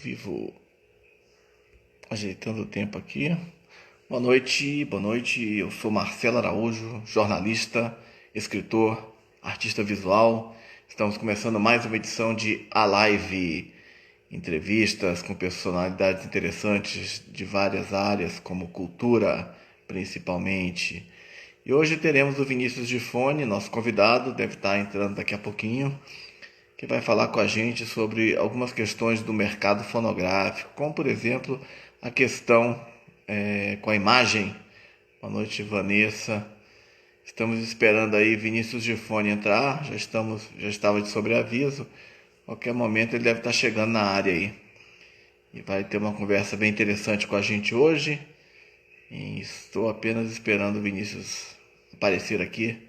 Vivo ajeitando o tempo aqui. Boa noite, boa noite. Eu sou Marcelo Araújo, jornalista, escritor, artista visual. Estamos começando mais uma edição de A Live, entrevistas com personalidades interessantes de várias áreas, como cultura, principalmente. E hoje teremos o Vinícius Gifone, nosso convidado, deve estar entrando daqui a pouquinho, que vai falar com a gente sobre algumas questões do mercado fonográfico, como por exemplo a questão com a imagem. Boa noite, Vanessa. Estamos esperando aí Vinícius Gifone entrar, já estava de sobreaviso. Qualquer momento ele deve estar chegando na área aí. E vai ter uma conversa bem interessante com a gente hoje. E estou apenas esperando o Vinícius aparecer aqui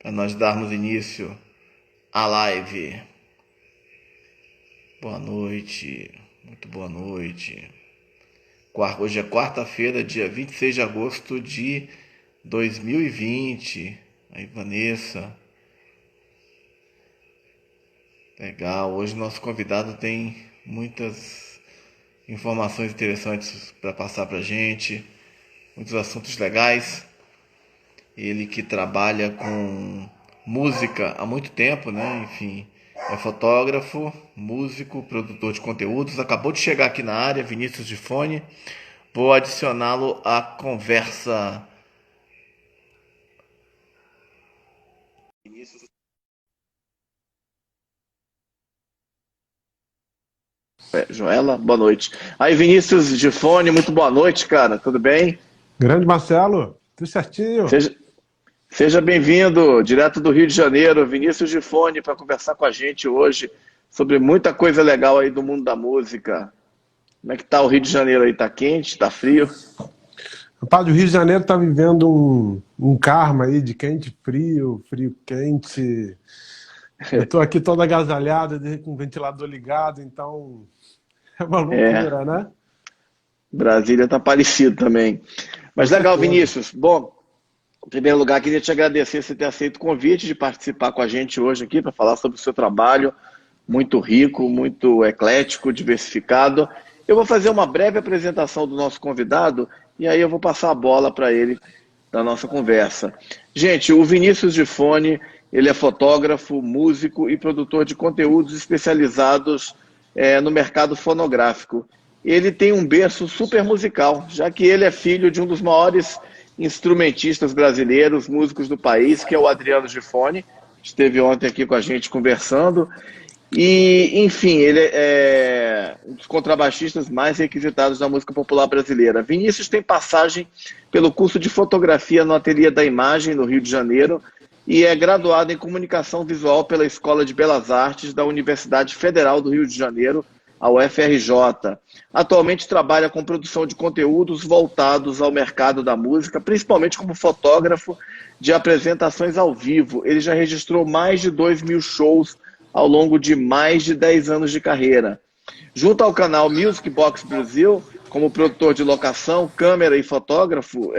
para nós darmos início à live. Boa noite, muito boa noite. Hoje é quarta-feira, dia 26 de agosto de 2020. Aí, Vanessa. Legal, hoje nosso convidado tem muitas informações interessantes para passar para a gente, muitos assuntos legais. Ele que trabalha com música há muito tempo, né? Enfim, é fotógrafo, músico, produtor de conteúdos. Acabou de chegar aqui na área, Vinícius Gifone. Vou adicioná-lo à conversa. Joela, boa noite. Aí, Vinícius Gifone, muito boa noite, cara. Tudo bem? Grande Marcelo, tudo certinho? Seja, seja bem-vindo, direto do Rio de Janeiro, Vinícius Gifone, para conversar com a gente hoje sobre muita coisa legal aí do mundo da música. Como é que tá o Rio de Janeiro aí? Tá quente? Tá frio? Rapaz, o Rio de Janeiro tá vivendo um karma aí de quente, frio, frio, quente. Eu tô aqui todo agasalhado, com o ventilador ligado, então é uma É, loucura, né? Brasília tá parecido também. Com Mas legal, certeza. Vinícius. Bom, em primeiro lugar, queria te agradecer por ter aceito o convite de participar com a gente hoje aqui para falar sobre o seu trabalho, muito rico, muito eclético, diversificado. Eu vou fazer uma breve apresentação do nosso convidado e aí eu vou passar a bola para ele da nossa conversa. Gente, o Vinícius Gifone, ele é fotógrafo, músico e produtor de conteúdos especializados no mercado fonográfico. Ele tem um berço super musical, já que ele é filho de um dos maiores instrumentistas brasileiros, músicos do país, que é o Adriano Gifone. Esteve ontem aqui com a gente conversando. E, enfim, ele é um dos contrabaixistas mais requisitados da música popular brasileira. Vinícius tem passagem pelo curso de fotografia no Ateliê da Imagem, no Rio de Janeiro, e é graduado em comunicação visual pela Escola de Belas Artes da Universidade Federal do Rio de Janeiro, a UFRJ. Atualmente trabalha com produção de conteúdos voltados ao mercado da música, principalmente como fotógrafo de apresentações ao vivo. Ele já registrou mais de 2.000 shows ao longo de mais de 10 anos de carreira. Junto ao canal Music Box Brasil, como produtor de locação, câmera e fotógrafo,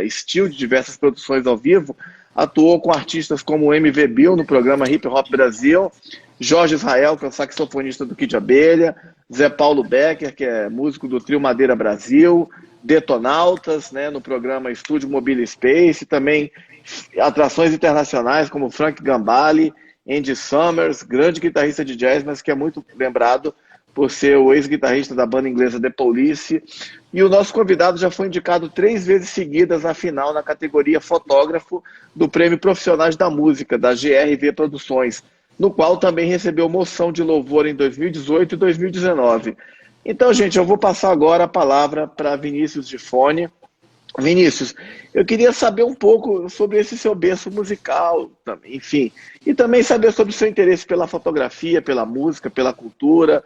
estilo de diversas produções ao vivo, atuou com artistas como MV Bill no programa Hip Hop Brasil, Jorge Israel, que é o saxofonista do Kid Abelha, Zé Paulo Becker, que é músico do Trio Madeira Brasil, Detonautas, né, no programa Estúdio Mobile Space, também atrações internacionais como Frank Gambale, Andy Summers, grande guitarrista de jazz, mas que é muito lembrado por ser o ex-guitarrista da banda inglesa The Police. E o nosso convidado já foi indicado 3 vezes seguidas à final na categoria fotógrafo do Prêmio Profissionais da Música, da GRV Produções, no qual também recebeu moção de louvor em 2018 e 2019. Então, gente, eu vou passar agora a palavra para Vinícius Gifone. Vinícius, eu queria saber um pouco sobre esse seu berço musical, enfim, e também saber sobre o seu interesse pela fotografia, pela música, pela cultura,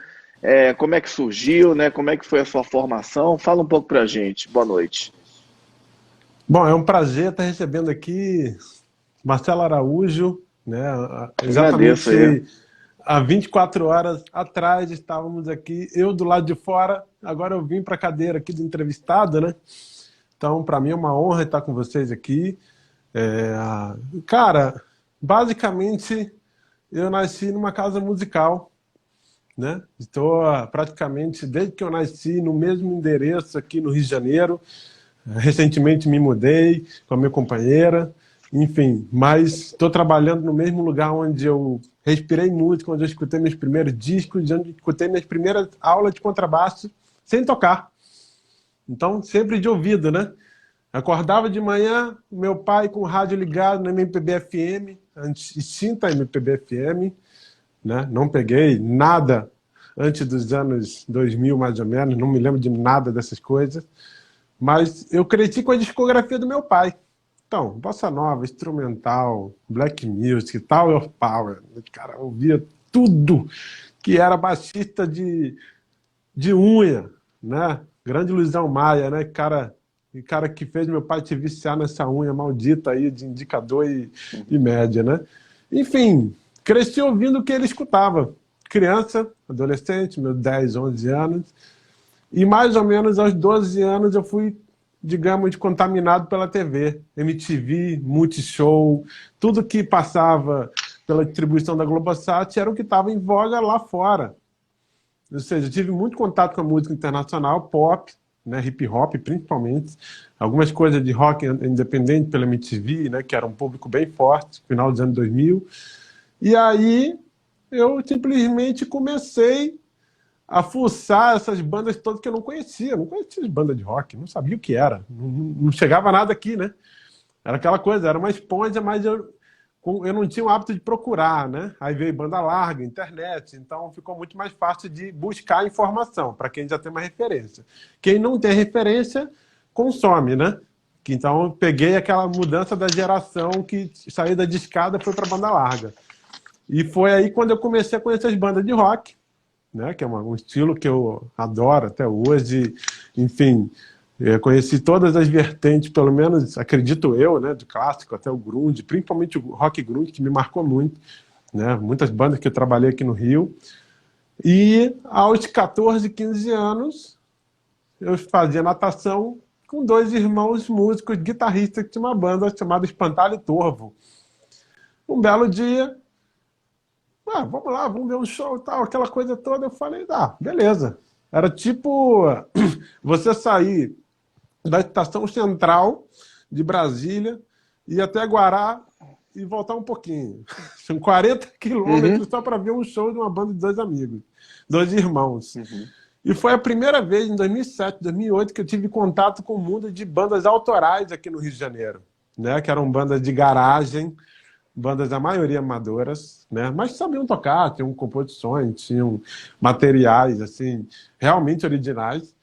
como é que surgiu, né? Como é que foi a sua formação? Fala um pouco pra gente. Boa noite. Bom, é um prazer estar recebendo aqui Marcelo Araújo, né? Agradeço aí. Exatamente há 24 horas atrás estávamos aqui, eu do lado de fora, agora eu vim para a cadeira aqui do entrevistado, né? Então, para mim é uma honra estar com vocês aqui. Cara, basicamente, eu nasci numa casa musical. né? Estou praticamente, desde que eu nasci, no mesmo endereço aqui no Rio de Janeiro. Recentemente me mudei com a minha companheira, enfim, mas estou trabalhando no mesmo lugar onde eu respirei música, onde eu escutei meus primeiros discos, onde eu escutei minhas primeiras aulas de contrabaixo sem tocar. Então, sempre de ouvido, né? Acordava de manhã, meu pai com o rádio ligado na MPB-FM, extinta MPB-FM, né? Não peguei nada antes dos anos 2000, mais ou menos, não me lembro de nada dessas coisas. Mas eu cresci com a discografia do meu pai. Então, bossa nova, instrumental, black music, Tower Power. Cara, eu ouvia tudo que era baixista de unha, né? Grande Luizão Maia, né? Cara que fez meu pai te viciar nessa unha maldita aí de indicador e média, né? Enfim, cresci ouvindo o que ele escutava. Criança, adolescente, meus 10, 11 anos. E mais ou menos aos 12 anos eu fui, digamos, contaminado pela TV. MTV, Multishow, tudo que passava pela distribuição da Globosat era o que estava em voga lá fora. Ou seja, eu tive muito contato com a música internacional, pop, né, hip hop principalmente, algumas coisas de rock independente pela MTV, né, que era um público bem forte, final dos anos 2000. E aí eu simplesmente comecei a fuçar essas bandas todas que eu não conhecia as bandas de rock, não sabia o que era, não chegava nada aqui, né? Era aquela coisa, era uma esponja, mas eu não tinha o hábito de procurar, né? Aí veio banda larga, internet, então ficou muito mais fácil de buscar informação, para quem já tem uma referência. Quem não tem referência, consome, né? Então eu peguei aquela mudança da geração que saiu da discada e foi para banda larga. E foi aí quando eu comecei a conhecer as bandas de rock, né, que é um estilo que eu adoro até hoje. Enfim, eu conheci todas as vertentes, pelo menos, acredito eu, né, do clássico até o grunge, principalmente o rock grunge, que me marcou muito, né, muitas bandas que eu trabalhei aqui no Rio. E aos 14, 15 anos, eu fazia natação com dois irmãos músicos, guitarristas, que tinha uma banda chamada Espantalho e Torvo. Um belo dia, vamos lá, vamos ver um show e tal, aquela coisa toda. Eu falei, beleza. Era tipo você sair da estação central de Brasília, ir até Guará e voltar um pouquinho. São 40 quilômetros só para ver um show de uma banda de dois amigos, dois irmãos. E foi a primeira vez, em 2007, 2008, que eu tive contato com o mundo de bandas autorais aqui no Rio de Janeiro, né? Que eram bandas de garagem, bandas da maioria amadoras, né? Mas sabiam tocar, tinham composições, tinham materiais assim realmente originais.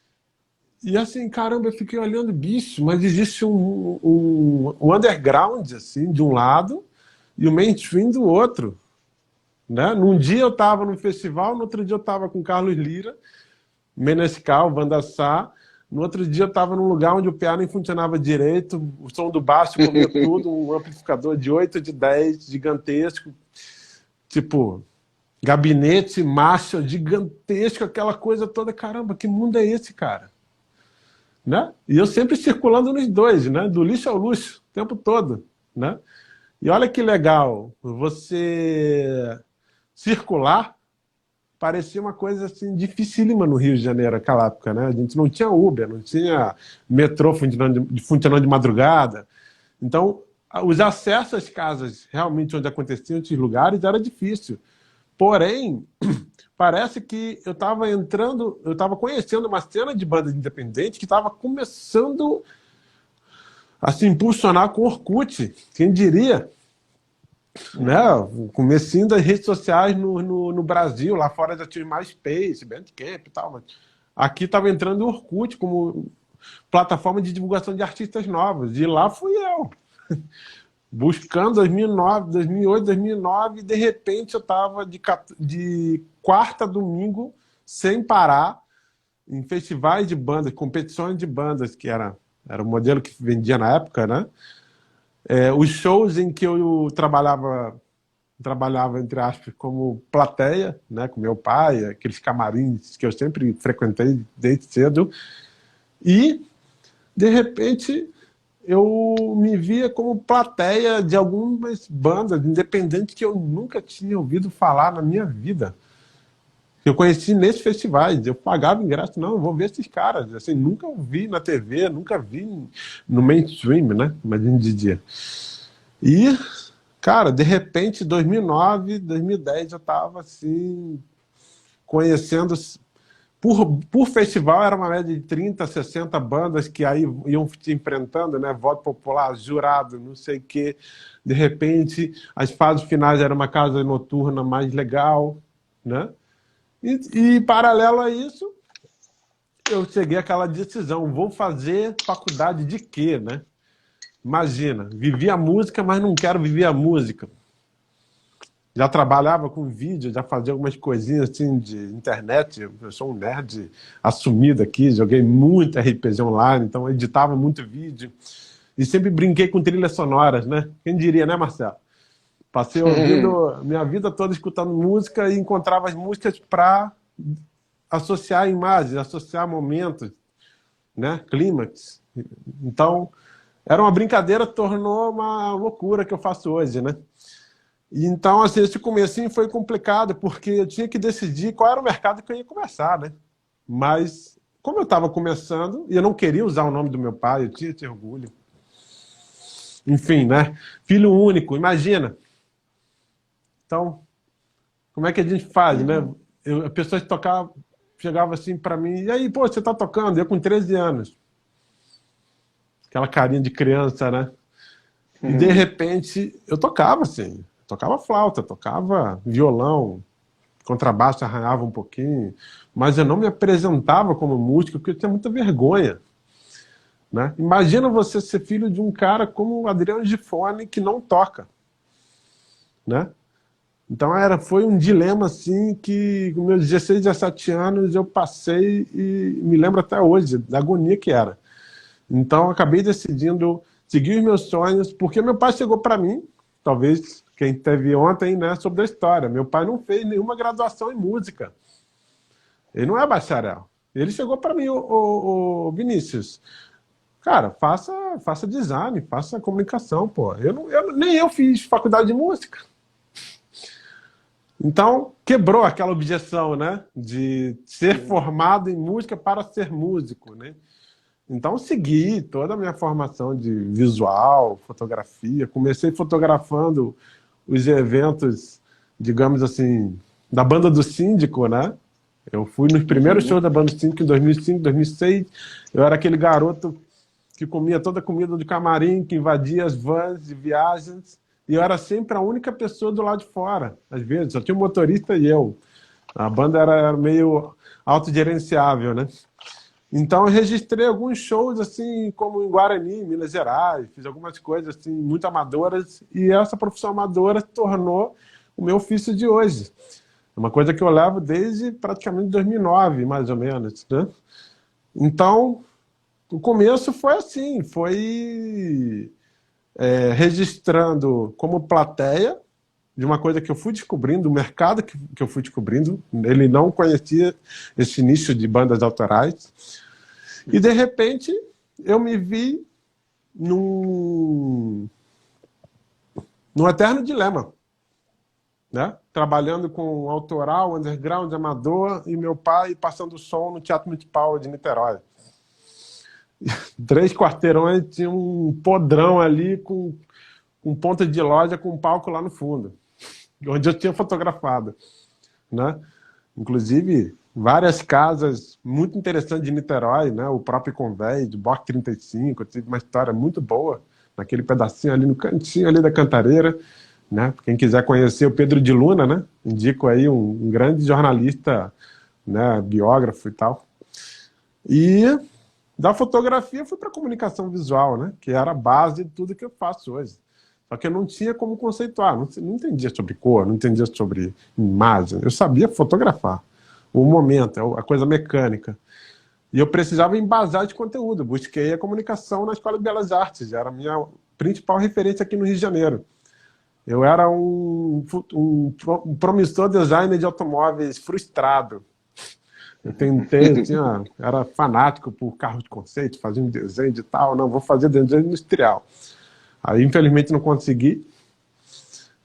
E assim, caramba, eu fiquei olhando, bicho, mas existe um underground assim de um lado e o mainstream do outro, né? Num dia eu estava no festival, no outro dia eu estava com Carlos Lira, Menescal, Banda Sá. No outro dia eu estava num lugar onde o piano não funcionava direito, o som do baixo comia tudo, um amplificador de 8 de 10, gigantesco, tipo, gabinete Marshall gigantesco, aquela coisa toda. Caramba, que mundo é esse, cara? Né? E eu sempre circulando nos dois, né? Do lixo ao luxo, o tempo todo, né? E olha que legal, você circular parecia uma coisa assim dificílima no Rio de Janeiro naquela época, né? A gente não tinha Uber, não tinha metrô funcionando de madrugada. Então, os acessos às casas realmente onde aconteciam esses lugares era difícil. Porém, parece que eu estava conhecendo uma cena de bandas independentes que estava começando a se impulsionar com Orkut, quem diria? Né? O comecinho das redes sociais no Brasil, lá fora já tinha MySpace, Bandcamp e tal, mas aqui estava entrando o Orkut como plataforma de divulgação de artistas novos, e lá fui eu, buscando 2009, 2008, 2009, e de repente eu estava de quarta a domingo, sem parar, em festivais de bandas, competições de bandas, que era o modelo que vendia na época, né? Os shows em que eu trabalhava, entre aspas, como plateia, né, com meu pai, aqueles camarins que eu sempre frequentei desde cedo, e, de repente, eu me via como plateia de algumas bandas independentes que eu nunca tinha ouvido falar na minha vida. Eu conheci nesses festivais, eu pagava ingresso, não, eu vou ver esses caras. Assim, nunca vi na TV, nunca vi no mainstream, né? Mas a gente dizia. E, cara, de repente, 2009, 2010, eu tava assim, conhecendo. Por festival era uma média de 30, 60 bandas que aí iam te enfrentando, né? Voto popular, jurado, não sei o quê. De repente, as fases finais era uma casa noturna mais legal, né? E paralelo a isso, eu cheguei àquela decisão, vou fazer faculdade de quê, né? Imagina, vivi a música, mas não quero viver a música. Já trabalhava com vídeo, já fazia algumas coisinhas assim de internet. Eu sou um nerd assumido aqui, joguei muito RPG online, então editava muito vídeo. E sempre brinquei com trilhas sonoras, né? Quem diria, né, Marcelo? Passei ouvindo minha vida toda escutando música e encontrava as músicas para associar imagens, associar momentos, né? Clímax. Então, era uma brincadeira, tornou uma loucura que eu faço hoje, né? E então, assim, esse comecinho foi complicado, porque eu tinha que decidir qual era o mercado que eu ia começar, né? Mas, como eu estava começando, e eu não queria usar o nome do meu pai, eu tinha esse orgulho. Enfim, né? Filho único, imagina. Então, como é que a gente faz, né? A pessoa chegava assim para mim, e aí, pô, você tá tocando? Eu com 13 anos. Aquela carinha de criança, né? E de repente, eu tocava assim. Tocava flauta, tocava violão, contrabaixo arranhava um pouquinho, mas eu não me apresentava como músico porque eu tinha muita vergonha, né? Imagina você ser filho de um cara como o Adriano Gifone que não toca, né? Então foi um dilema assim que com meus 16, 17 anos eu passei e me lembro até hoje da agonia que era. Então eu acabei decidindo seguir os meus sonhos, porque meu pai chegou para mim, talvez quem teve ontem, né, sobre a história. Meu pai não fez nenhuma graduação em música. Ele não é bacharel. Ele chegou para mim, o Vinícius, cara, faça design, faça comunicação, pô. Nem eu fiz faculdade de música. Então, quebrou aquela objeção, né, de ser formado em música para ser músico, né? Então, segui toda a minha formação de visual, fotografia. Comecei fotografando os eventos, digamos assim, da Banda do Síndico, né? Eu fui nos primeiros shows da Banda do Síndico em 2005, 2006. Eu era aquele garoto que comia toda a comida do camarim, que invadia as vans de viagens. E eu era sempre a única pessoa do lado de fora, às vezes. Só tinha um motorista e eu. A banda era meio autogerenciável, né? Então eu registrei alguns shows assim, como em Guarani, Minas Gerais, fiz algumas coisas assim muito amadoras e essa profissão amadora tornou o meu ofício de hoje. É uma coisa que eu levo desde praticamente 2009, mais ou menos, né? Então, o começo foi assim, foi registrando como plateia de uma coisa que eu fui descobrindo, o mercado que eu fui descobrindo, ele não conhecia esse nicho de bandas autorais. E, de repente, eu me vi num eterno dilema, né? Trabalhando com autoral, underground, amador, e meu pai passando som no Teatro Municipal de Niterói. 3 quarteirões, tinha um podrão ali com ponta de loja, com um palco lá no fundo, onde eu tinha fotografado, né? Inclusive, várias casas muito interessantes de Niterói, né? O próprio Convés, de Boc 35, tive uma história muito boa naquele pedacinho ali no cantinho ali da Cantareira, né? Quem quiser conhecer o Pedro de Luna, né? Indico aí um grande jornalista, né? Biógrafo e tal. E da fotografia fui para a comunicação visual, né? Que era a base de tudo que eu faço hoje. Só que eu não tinha como conceituar, não entendia sobre cor, não entendia sobre imagem. Eu sabia fotografar o momento, a coisa mecânica. E eu precisava embasar de conteúdo. Busquei a comunicação na Escola de Belas Artes, era a minha principal referência aqui no Rio de Janeiro. Eu era um promissor designer de automóveis frustrado. Eu era fanático por carros de conceito, fazia um desenho de tal, não, vou fazer desenho industrial. Aí, infelizmente, não consegui.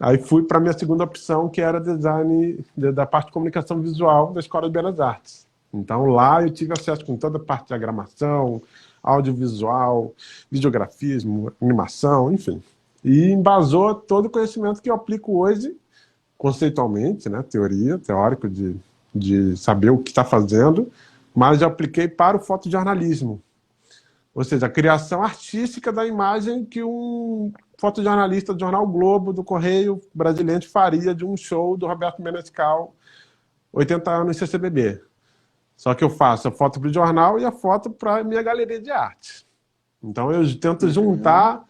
Aí fui para a minha segunda opção, que era design da parte de comunicação visual da Escola de Belas Artes. Então lá eu tive acesso com toda a parte de diagramação, audiovisual, videografismo, animação, enfim. E embasou todo o conhecimento que eu aplico hoje, conceitualmente, né, teoria, teórico de saber o que está fazendo, mas eu apliquei para o fotojornalismo. Ou seja, a criação artística da imagem que um fotojornalista do Jornal Globo, do Correio Brasiliense, faria de um show do Roberto Menescal, 80 anos CCBB. Só que eu faço a foto para o jornal e a foto para a minha galeria de arte. Então eu tento juntar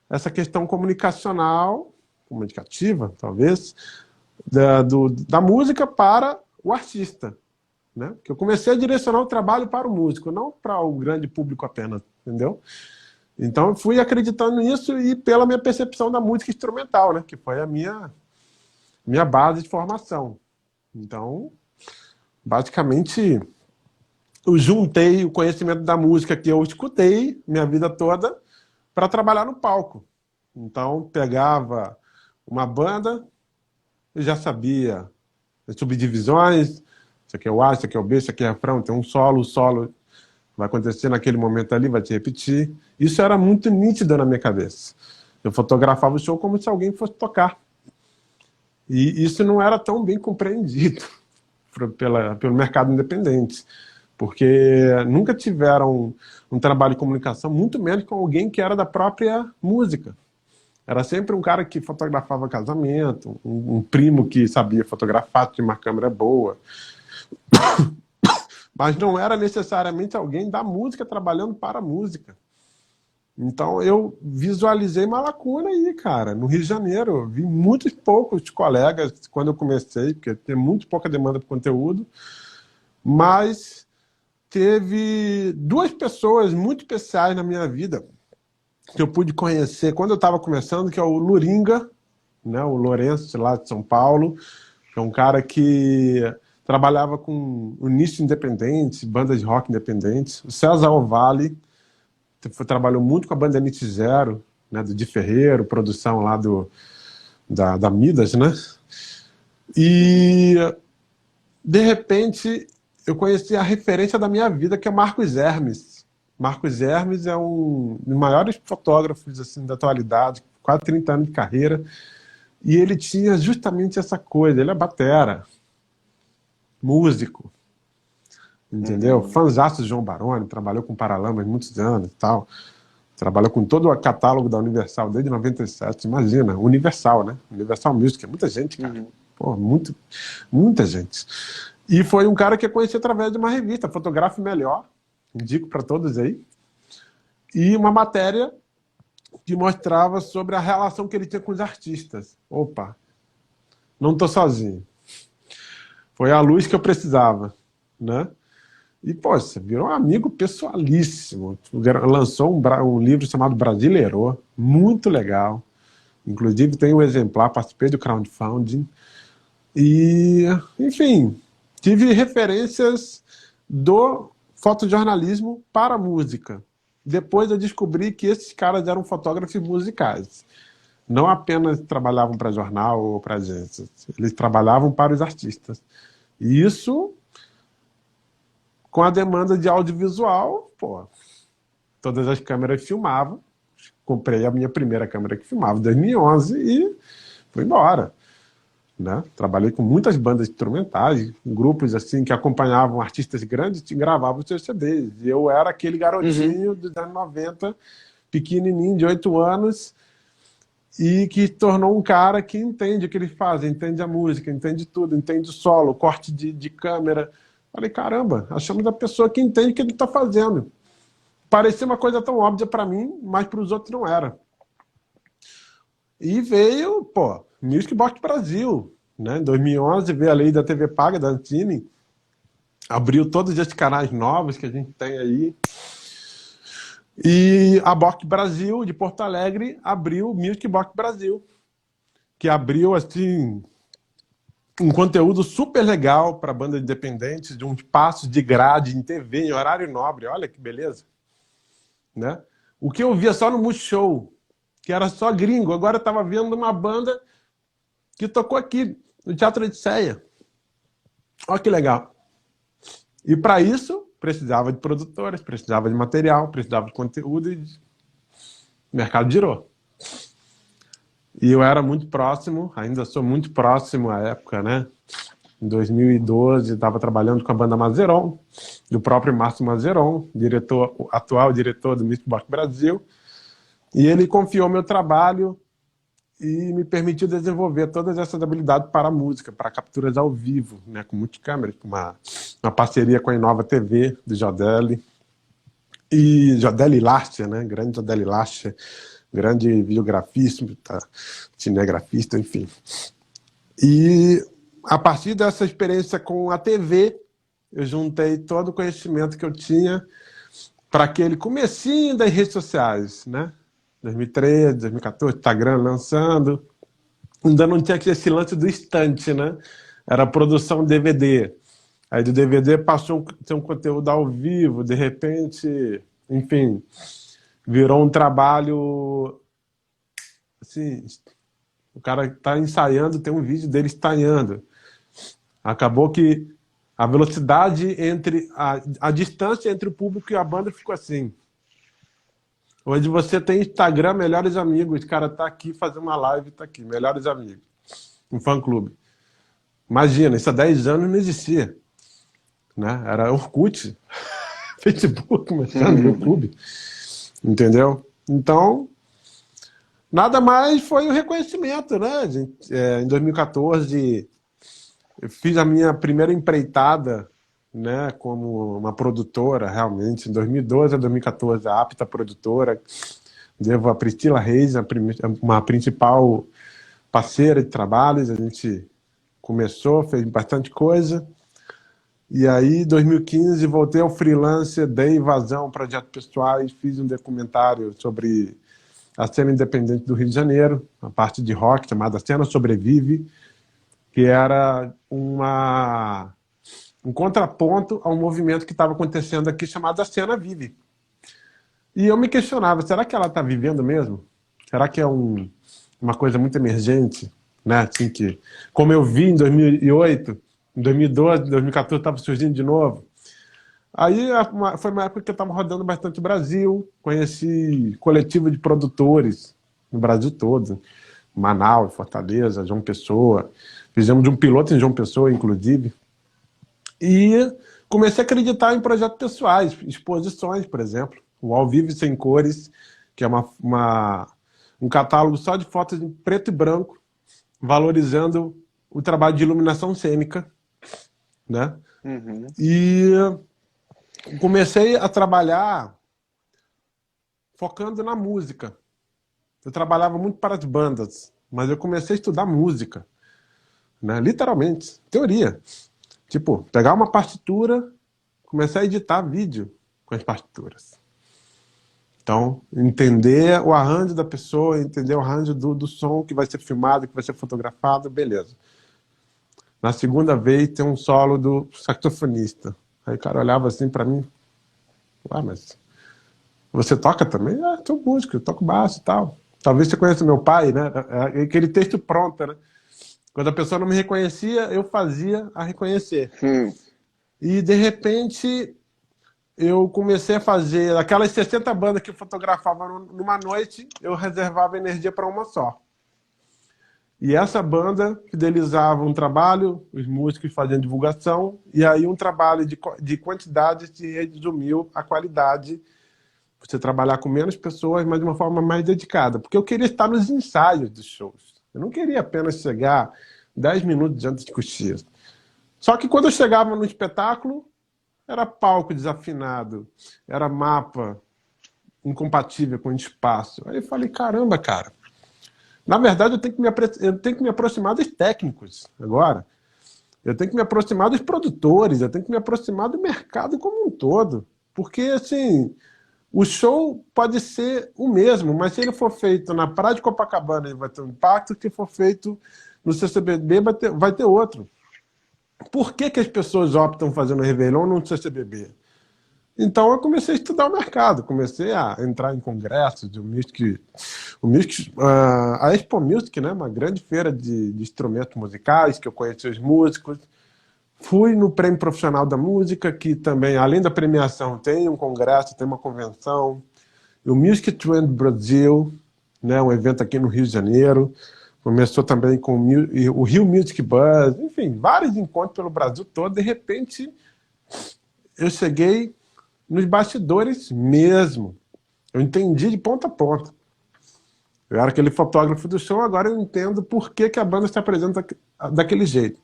essa questão comunicacional, comunicativa, talvez, da música para o artista. Né? Porque eu comecei a direcionar o trabalho para o músico, não para o grande público apenas, entendeu? Então eu fui acreditando nisso e pela minha percepção da música instrumental, né? Que foi a minha base de formação. Então, basicamente, eu juntei o conhecimento da música que eu escutei minha vida toda para trabalhar no palco. Então, pegava uma banda, eu já sabia as subdivisões, isso aqui é o A, isso aqui é o B, isso aqui é o refrão, tem um solo, o solo vai acontecer naquele momento ali, vai te repetir. Isso era muito nítido na minha cabeça. Eu fotografava o show como se alguém fosse tocar. E isso não era tão bem compreendido pelo mercado independente, porque nunca tiveram um trabalho de comunicação, muito menos com alguém que era da própria música. Era sempre um cara que fotografava casamento, um primo que sabia fotografar, tinha uma câmera boa. Mas não era necessariamente alguém da música trabalhando para a música. Então eu visualizei uma lacuna aí, cara. No Rio de Janeiro, eu vi muitos poucos colegas quando eu comecei, porque tem muito pouca demanda por conteúdo, mas teve duas pessoas muito especiais na minha vida que eu pude conhecer quando eu estava começando, que é o Luringa, né, o Lourenço, lá de São Paulo, que é um cara que trabalhava com o nicho independente, bandas de rock independentes. O César Ovalle trabalhou muito com a banda NX Zero, né, do Di Ferreiro, produção lá da Midas, né? E, de repente, eu conheci a referência da minha vida, que é Marcos Hermes. Marcos Hermes é um dos maiores fotógrafos assim, da atualidade, quase 30 anos de carreira, e ele tinha justamente essa coisa, ele é batera, músico, entendeu? Fãzaço de João Baroni, trabalhou com Paralamas muitos anos e tal, trabalhou com todo o catálogo da Universal desde 97, imagina, Universal, né? Universal Music, é muita gente, cara. Pô, muita gente. E foi um cara que eu conheci através de uma revista, Fotografe Melhor, indico para todos aí, e uma matéria que mostrava sobre a relação que ele tinha com os artistas. Opa, não estou sozinho. Foi a luz que eu precisava, né? E, poxa, virou um amigo pessoalíssimo. Lançou um livro chamado Brasileiro, muito legal. Inclusive tem um exemplar, participei do crowdfunding. E, enfim, tive referências do fotojornalismo para a música. Depois eu descobri que esses caras eram fotógrafos musicais. Não apenas trabalhavam para jornal ou para agências. Eles trabalhavam para os artistas. E isso, com a demanda de audiovisual, pô, todas as câmeras filmavam. Comprei a minha primeira câmera que filmava em 2011 e fui embora. Né? Trabalhei com muitas bandas instrumentais, grupos assim que acompanhavam artistas grandes e gravavam os seus CDs. E eu era aquele garotinho dos anos 90, pequenininho, de 8 anos, e que tornou um cara que entende o que ele faz, entende a música, entende tudo, entende o solo, corte de câmera. Falei, caramba, achamos a pessoa que entende o que ele está fazendo. Parecia uma coisa tão óbvia para mim, mas para os outros não era. E veio, pô, Music Box Brasil, né? Em 2011 veio a lei da TV paga, da Antini, abriu todos esses canais novos que a gente tem aí. E a Box Brasil, de Porto Alegre, abriu o Music Box Brasil, que abriu, assim, um conteúdo super legal para bandas independentes, de um espaço de grade em TV, em horário nobre. Olha que beleza. Né? O que eu via só no Multishow, que era só gringo, agora eu estava vendo uma banda que tocou aqui, no Teatro Odisseia. Olha que legal. E para isso, precisava de produtoras, precisava de material, precisava de conteúdo e o mercado girou. E eu era muito próximo, ainda sou muito próximo à época, né? Em 2012, estava trabalhando com a banda Mazeron, do próprio Márcio Mazeron, atual diretor do Music Box Brasil. E ele confiou meu trabalho e me permitiu desenvolver todas essas habilidades para a música, para capturas ao vivo, né, com multicâmeras, uma parceria com a Inova TV, do Jodelli. E Jodelli Lascia, né, grande Jodelli Lascia, grande videografista, cinegrafista, enfim. E a partir dessa experiência com a TV, eu juntei todo o conhecimento que eu tinha para aquele comecinho das redes sociais, né? 2013, 2014, Instagram lançando. Ainda não tinha esse lance do instante, né? Era produção DVD. Aí do DVD passou a ter um conteúdo ao vivo, de repente, enfim, virou um trabalho assim, o cara está ensaiando, tem um vídeo dele ensaiando. Acabou que a velocidade entre a distância entre o público e a banda ficou assim. Hoje você tem Instagram, melhores amigos, o cara tá aqui fazendo uma live, tá aqui, melhores amigos, um fã-clube. Imagina, isso há 10 anos não existia, né? Era Orkut, Facebook, começando, YouTube, entendeu? Então, nada mais foi o reconhecimento, né? Em 2014, eu fiz a minha primeira empreitada, né, como uma produtora, realmente. Em 2012 a 2014, a Apta Produtora, devo a Priscila Reis, uma principal parceira de trabalhos. A gente começou, fez bastante coisa. E aí, em 2015, voltei ao freelance, dei vazão a projetos pessoais, fiz um documentário sobre a cena independente do Rio de Janeiro, a parte de rock, chamada Cena Sobrevive, que era um contraponto a um movimento que estava acontecendo aqui chamado A Cena Vive. E eu me questionava, será que ela está vivendo mesmo? Será que é uma coisa muito emergente? Né? Assim que, como eu vi em 2008, em 2012, 2014 estava surgindo de novo. Aí foi uma época que eu estava rodando bastante o Brasil, conheci coletivo de produtores no Brasil todo, Manaus, Fortaleza, João Pessoa. Fizemos um piloto em João Pessoa, inclusive. E comecei a acreditar em projetos pessoais, exposições, por exemplo. O Ao Vivo Sem Cores, que é um catálogo só de fotos em preto e branco, valorizando o trabalho de iluminação cênica, né? Uhum. E comecei a trabalhar focando na música. Eu trabalhava muito para as bandas, mas eu comecei a estudar música, né? Literalmente, teoria. Tipo, pegar uma partitura, começar a editar vídeo com as partituras. Então, entender o arranjo da pessoa, entender o arranjo do som que vai ser filmado, que vai ser fotografado, beleza. Na segunda vez, tem um solo do saxofonista. Aí o cara olhava assim pra mim, mas você toca também? Ah, sou músico, eu toco baixo e tal. Talvez você conheça meu pai, né? É aquele texto pronto, né? Quando a pessoa não me reconhecia, eu fazia a reconhecer. E, de repente, eu comecei a fazer aquelas 60 bandas que eu fotografava numa noite, eu reservava energia para uma só. E essa banda fidelizava um trabalho, os músicos faziam divulgação, e aí um trabalho de quantidade se resumiu a qualidade. Você trabalhar com menos pessoas, mas de uma forma mais dedicada. Porque eu queria estar nos ensaios dos shows. Eu não queria apenas chegar 10 minutos antes de cochilo. Só que quando eu chegava no espetáculo, era palco desafinado, era mapa incompatível com o espaço. Aí eu falei, caramba, cara. Na verdade, eu tenho que me aproximar dos técnicos agora. Eu tenho que me aproximar dos produtores, eu tenho que me aproximar do mercado como um todo. Porque, assim, o show pode ser o mesmo, mas se ele for feito na Praia de Copacabana, ele vai ter um impacto, se for feito no CCBB, vai ter outro. Por que as pessoas optam fazendo Réveillon no CCBB? Então eu comecei a estudar o mercado, comecei a entrar em congressos, A Expo Music, né, uma grande feira de instrumentos musicais, que eu conheci os músicos. Fui no Prêmio Profissional da Música, que também, além da premiação, tem um congresso, tem uma convenção. O Music Trend Brasil, né, um evento aqui no Rio de Janeiro. Começou também com o Rio Music Buzz, enfim, vários encontros pelo Brasil todo. De repente, eu cheguei nos bastidores mesmo. Eu entendi de ponta a ponta. Eu era aquele fotógrafo do show, agora eu entendo por que a banda se apresenta daquele jeito.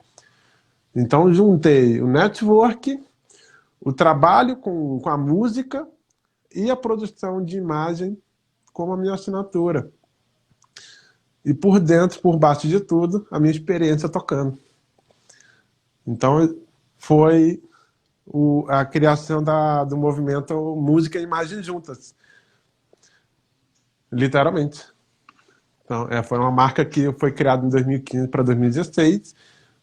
Então, juntei o network, o trabalho com a música e a produção de imagem como a minha assinatura. E por dentro, por baixo de tudo, a minha experiência tocando. Então, foi a criação do movimento Música e Imagem Juntas. Literalmente. Então, foi uma marca que foi criada em 2015 para 2016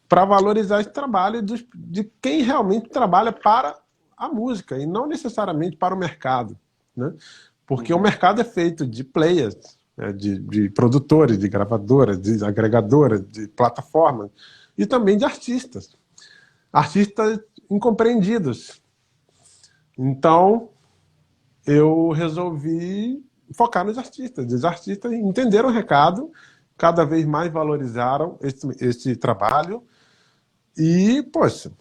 para valorizar esse trabalho de quem realmente trabalha para a música e não necessariamente para o mercado, né? Porque o mercado é feito de players, né? de produtores, de gravadoras, de agregadoras, de plataformas e também de artistas. Artistas incompreendidos. Então, eu resolvi focar nos artistas. Os artistas entenderam o recado, cada vez mais valorizaram esse trabalho e, poxa,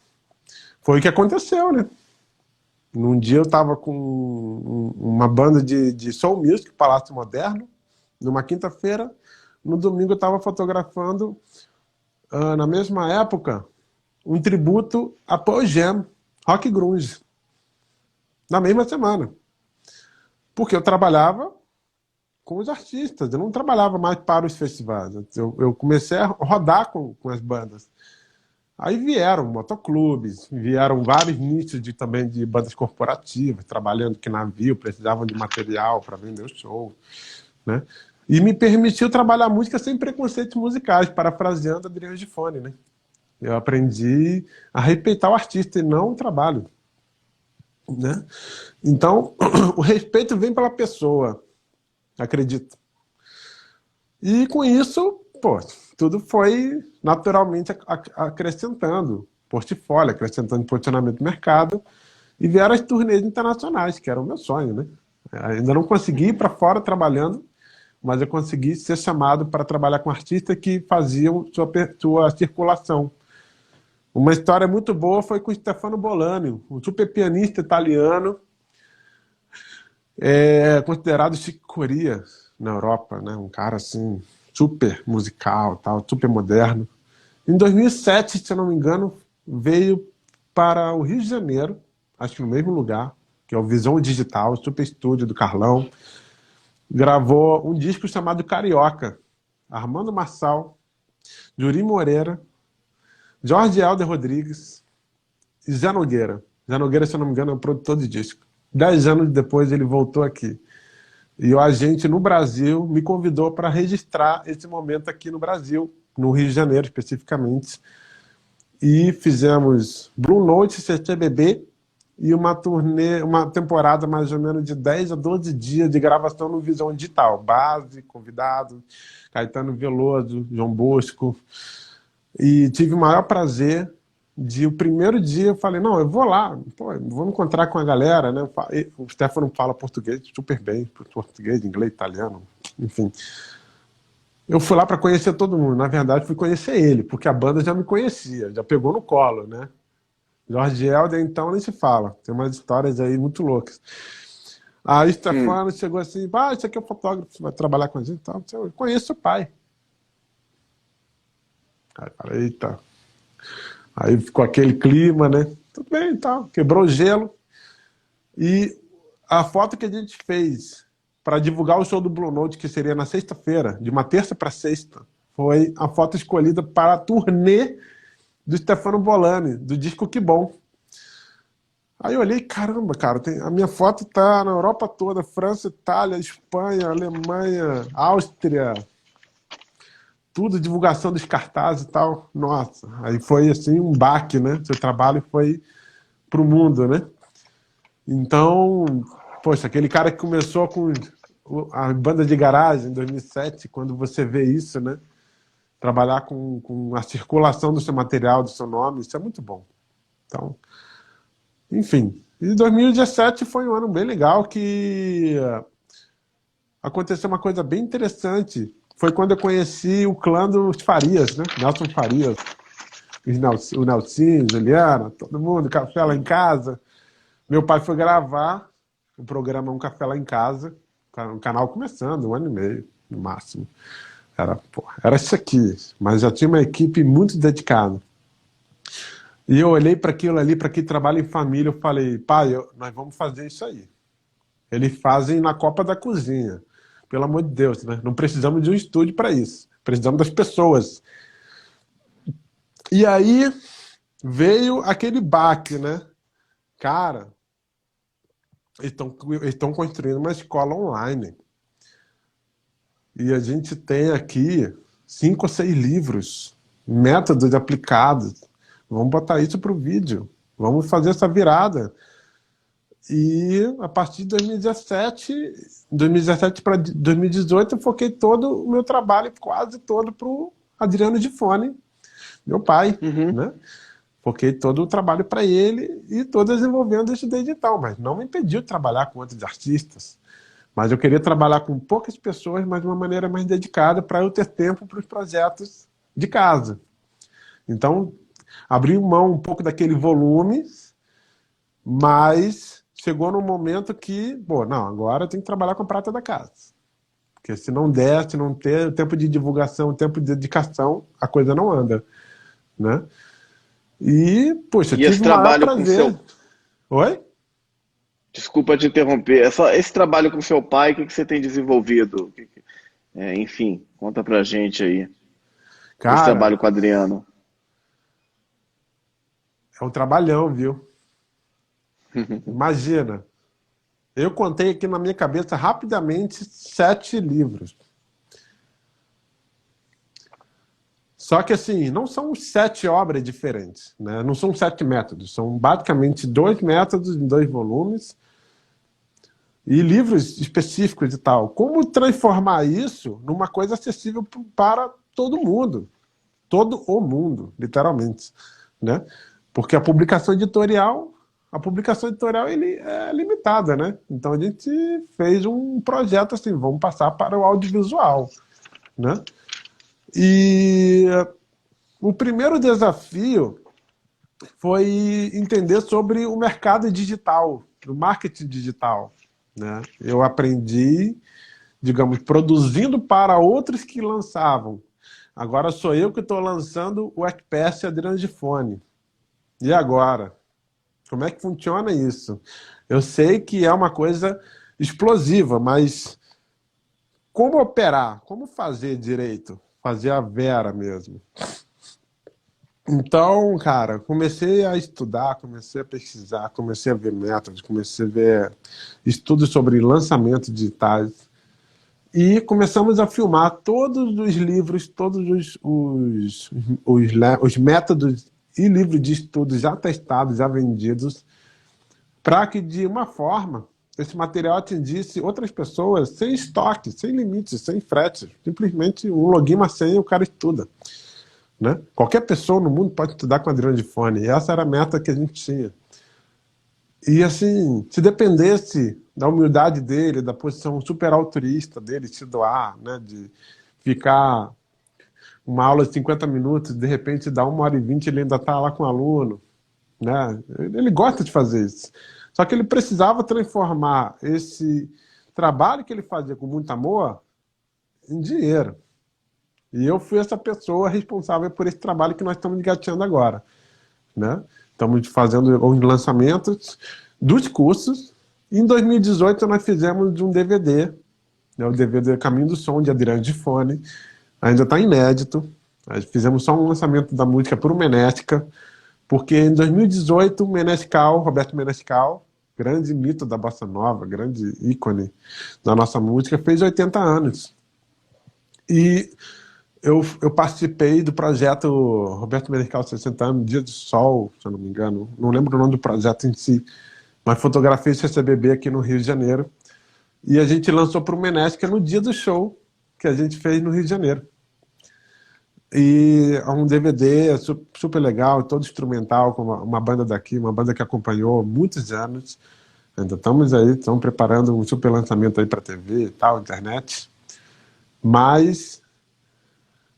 foi o que aconteceu, né? Num dia eu estava com uma banda de soul music, Palácio Moderno, numa quinta-feira. No domingo eu estava fotografando, na mesma época, um tributo a Pearl Jam, rock grunge, na mesma semana. Porque eu trabalhava com os artistas, eu não trabalhava mais para os festivais. Eu comecei a rodar com as bandas. Aí vieram motoclubes, vieram vários nichos também de bandas corporativas, trabalhando que navio, precisavam de material para vender o show, né? E me permitiu trabalhar música sem preconceitos musicais, parafraseando Adriano Gifone, né? Eu aprendi a respeitar o artista e não o trabalho, né? Então, o respeito vem pela pessoa, acredito. E com isso, pô, tudo foi naturalmente acrescentando portfólio, acrescentando posicionamento do mercado, e vieram as turnês internacionais, que era o meu sonho, né? Ainda não consegui ir para fora trabalhando, mas eu consegui ser chamado para trabalhar com artistas que faziam sua circulação. Uma história muito boa foi com o Stefano Bolani, um super pianista italiano, considerado Chick Corea na Europa, né? Um cara assim super musical, tal, super moderno. Em 2007, se eu não me engano, veio para o Rio de Janeiro, acho que no mesmo lugar, que é o Visão Digital, super estúdio do Carlão. Gravou um disco chamado Carioca. Armando Marçal, Juri Moreira, Jorge Helder Rodrigues e Zé Nogueira. Zé Nogueira, se eu não me engano, é o produtor de disco. 10 anos depois ele voltou aqui. E o agente no Brasil me convidou para registrar esse momento aqui no Brasil, no Rio de Janeiro especificamente. E fizemos Blue Note, CCBB e uma turnê, uma temporada mais ou menos de 10 a 12 dias de gravação no Visão Digital. Base, convidado, Caetano Veloso, João Bosco. E tive o maior prazer o primeiro dia eu falei, não, eu vou lá, pô, vou me encontrar com a galera, né? O Stefano fala português super bem, português, inglês, italiano, enfim. Eu fui lá para conhecer todo mundo, na verdade fui conhecer ele, porque a banda já me conhecia, já pegou no colo, né? Jorge Helder, então, nem se fala, tem umas histórias aí muito loucas. Aí o Stefano chegou assim, esse aqui é o fotógrafo, você vai trabalhar com a gente e tal. Eu conheço seu pai. Aí eu falei, eita... Aí ficou aquele clima, né? Tudo bem, tal. Quebrou o gelo. E a foto que a gente fez para divulgar o show do Blue Note, que seria na sexta-feira, de uma terça para sexta, foi a foto escolhida para a turnê do Stefano Bolani, do disco Que Bom. Aí eu olhei, caramba, cara, a minha foto tá na Europa toda, França, Itália, Espanha, Alemanha, Áustria... tudo, divulgação dos cartazes e tal. Nossa, aí foi assim um baque, né? Seu trabalho foi pro mundo, né? Então, poxa, aquele cara que começou com a banda de garagem em 2007, quando você vê isso, né? Trabalhar com a circulação do seu material, do seu nome, isso é muito bom. Então, enfim. E 2017 foi um ano bem legal que aconteceu uma coisa bem interessante. Foi quando eu conheci o clã dos Farias, né? Nelson Farias, o Nelsinho, Juliana, todo mundo, café lá em casa. Meu pai foi gravar o programa Um Café Lá em Casa, um canal começando, 1 ano e meio, no máximo. Era isso aqui, mas já tinha uma equipe muito dedicada. E eu olhei para aquilo ali, para aquele trabalho em família, eu falei, pai, nós vamos fazer isso aí. Eles fazem na Copa da Cozinha. Pelo amor de Deus, né? Não precisamos de um estúdio para isso. Precisamos das pessoas. E aí veio aquele baque, né? Cara, eles estão construindo uma escola online. E a gente tem aqui 5 ou 6 livros, métodos aplicados. Vamos botar isso para o vídeo. Vamos fazer essa virada. E a partir de 2017 para 2018, eu foquei todo o meu trabalho, quase todo, para o Adriano Gifone, meu pai, né? Foquei todo o trabalho para ele e estou desenvolvendo isso desde então, mas não me impediu de trabalhar com outros artistas. Mas eu queria trabalhar com poucas pessoas, mas de uma maneira mais dedicada para eu ter tempo para os projetos de casa. Então, abri mão um pouco daquele volume, mas chegou num momento que, pô, não, agora eu tenho que trabalhar com a prata da casa. Porque se não der, se não ter tempo de divulgação, tempo de dedicação, a coisa não anda, né? E, poxa, E esse tive o maior trabalho com prazer. seu... Oi? Desculpa te interromper. Esse trabalho com seu pai, o que você tem desenvolvido? Enfim, conta pra gente aí. Esse Cara, trabalho com o Adriano. é um trabalhão, viu? Imagina, eu contei aqui na minha cabeça rapidamente 7 livros. Só que assim, não são 7 obras diferentes, né? Não são 7 métodos, são basicamente 2 métodos em 2 volumes e livros específicos e tal. Como transformar isso numa coisa acessível para todo o mundo, literalmente, né? Porque a publicação editorial ele é limitada, né? Então a gente fez um projeto assim, vamos passar para o audiovisual, né? E o primeiro desafio foi entender sobre o mercado digital, o marketing digital, né? Eu aprendi, digamos, produzindo para outros que lançavam. Agora sou eu que estou lançando o Expert Adriano Gifone. E agora? Como é que funciona isso? Eu sei que é uma coisa explosiva, mas como operar? Como fazer direito? Fazer a vera mesmo. Então, cara, comecei a estudar, comecei a pesquisar, comecei a ver métodos, comecei a ver estudos sobre lançamentos digitais e começamos a filmar todos os livros, todos os métodos e livros de estudo já testados, já vendidos, para que, de uma forma, esse material atingisse outras pessoas sem estoque, sem limites, sem frete. Simplesmente um login, uma senha e o cara estuda. Né? Qualquer pessoa no mundo pode estudar com Adriano Gifone. E essa era a meta que a gente tinha. E assim, se dependesse da humildade dele, da posição super altruísta dele, se doar, né? De ficar uma aula de 50 minutos, de repente dá 1h20, ele ainda está lá com o aluno. Né? Ele gosta de fazer isso. Só que ele precisava transformar esse trabalho que ele fazia com muito amor em dinheiro. E eu fui essa pessoa responsável por esse trabalho que nós estamos engateando agora. Né? Estamos fazendo os lançamentos dos cursos. E em 2018 nós fizemos um DVD, né? O DVD Caminho do Som, de Adriano Gifone. Ainda está inédito. Nós fizemos só um lançamento da música por Menesca, porque em 2018 Roberto Menescal, grande mito da bossa nova, grande ícone da nossa música, fez 80 anos. E eu participei do projeto Roberto Menescal 60 anos, Dia do Sol, se eu não me engano. Não lembro o nome do projeto em si, mas fotografei esse CCBB aqui no Rio de Janeiro. E a gente lançou para o Menesca no dia do show que a gente fez no Rio de Janeiro. E é um DVD super legal, todo instrumental, com uma banda daqui, uma banda que acompanhou muitos anos. Ainda estamos aí, estamos preparando um super lançamento aí para TV e tal, internet. Mas,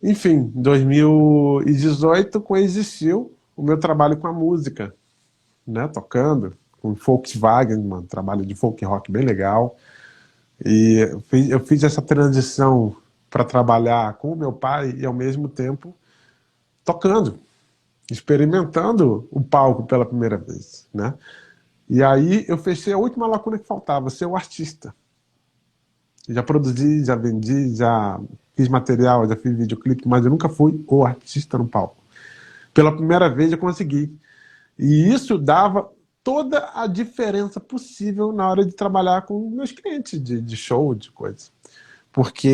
enfim, em 2018 coexistiu o meu trabalho com a música, né, tocando com Volkswagen, um trabalho de folk rock bem legal. E eu fiz essa transição para trabalhar com o meu pai e, ao mesmo tempo, tocando, experimentando o palco pela primeira vez, né? E aí eu fechei a última lacuna que faltava, ser o artista. Já produzi, já vendi, já fiz material, já fiz videoclipe, mas eu nunca fui o artista no palco. Pela primeira vez eu consegui. E isso dava toda a diferença possível na hora de trabalhar com meus clientes de show, de coisa. Porque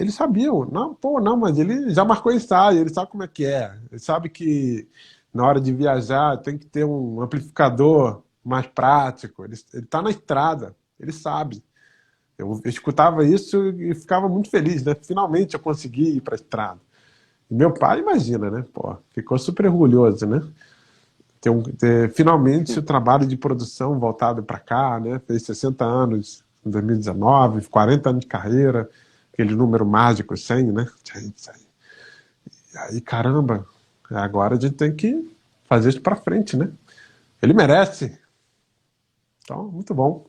eles sabiam, não, pô, não, mas ele já marcou ensaio, ele sabe como é que é. Ele sabe que na hora de viajar tem que ter um amplificador mais prático. Ele está na estrada, ele sabe. Eu escutava isso e ficava muito feliz, né? Finalmente eu consegui ir para a estrada. E meu pai, imagina, né? Pô, ficou super orgulhoso, né? Ter finalmente o trabalho de produção voltado para cá, né? Fez 60 anos em 2019, 40 anos de carreira, aquele número mágico, 100, né? E aí, caramba, agora a gente tem que fazer isso para frente, né? Ele merece. Então, muito bom.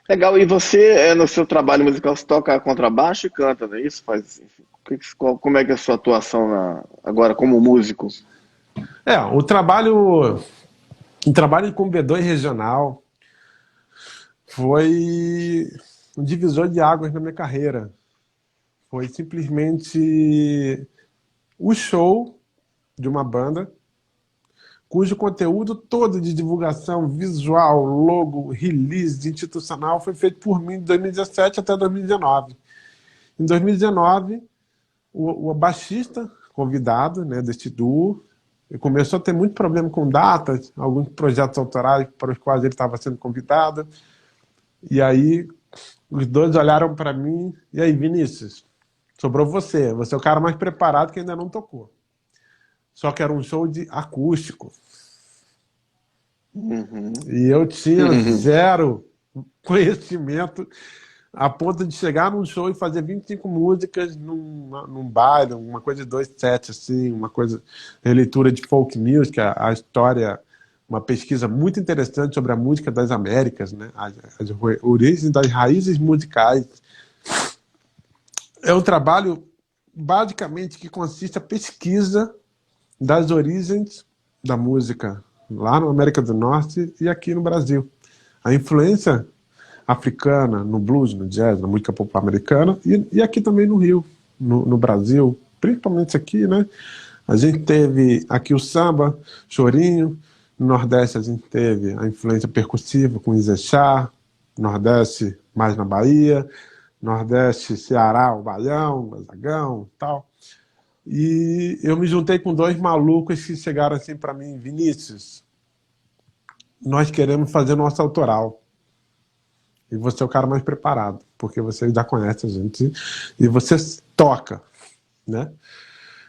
Legal, e você, no seu trabalho musical, você toca contrabaixo e canta, não é isso? Enfim, como é que é a sua atuação agora como músico? O trabalho com B2 regional foi um divisor de águas na minha carreira. Foi simplesmente o show de uma banda cujo conteúdo todo de divulgação visual, logo, release institucional foi feito por mim de 2017 até 2019. Em 2019, o baixista convidado, né, deste duo começou a ter muito problema com datas, alguns projetos autorais para os quais ele estava sendo convidado. E aí os dois olharam para mim, e aí, Vinícius, sobrou você é o cara mais preparado que ainda não tocou. Só que era um show de acústico. E eu tinha zero conhecimento a ponto de chegar num show e fazer 25 músicas num baile, uma coisa de 2 sets, assim, uma coisa, releitura de folk music, a história, uma pesquisa muito interessante sobre a música das Américas, né? As origens das raízes musicais. É um trabalho, basicamente, que consiste a pesquisa das origens da música lá na América do Norte e aqui no Brasil. A influência africana no blues, no jazz, na música popular americana e aqui também no Rio, no Brasil, principalmente aqui, né? A gente teve aqui o samba, chorinho, no Nordeste a gente teve a influência percussiva com Izexá, Nordeste mais na Bahia, Nordeste, Ceará, o baião, o bazagão e tal. E eu me juntei com dois malucos que chegaram assim para mim, Vinícius, nós queremos fazer nosso autoral. E você é o cara mais preparado, porque você já conhece a gente e você toca, né?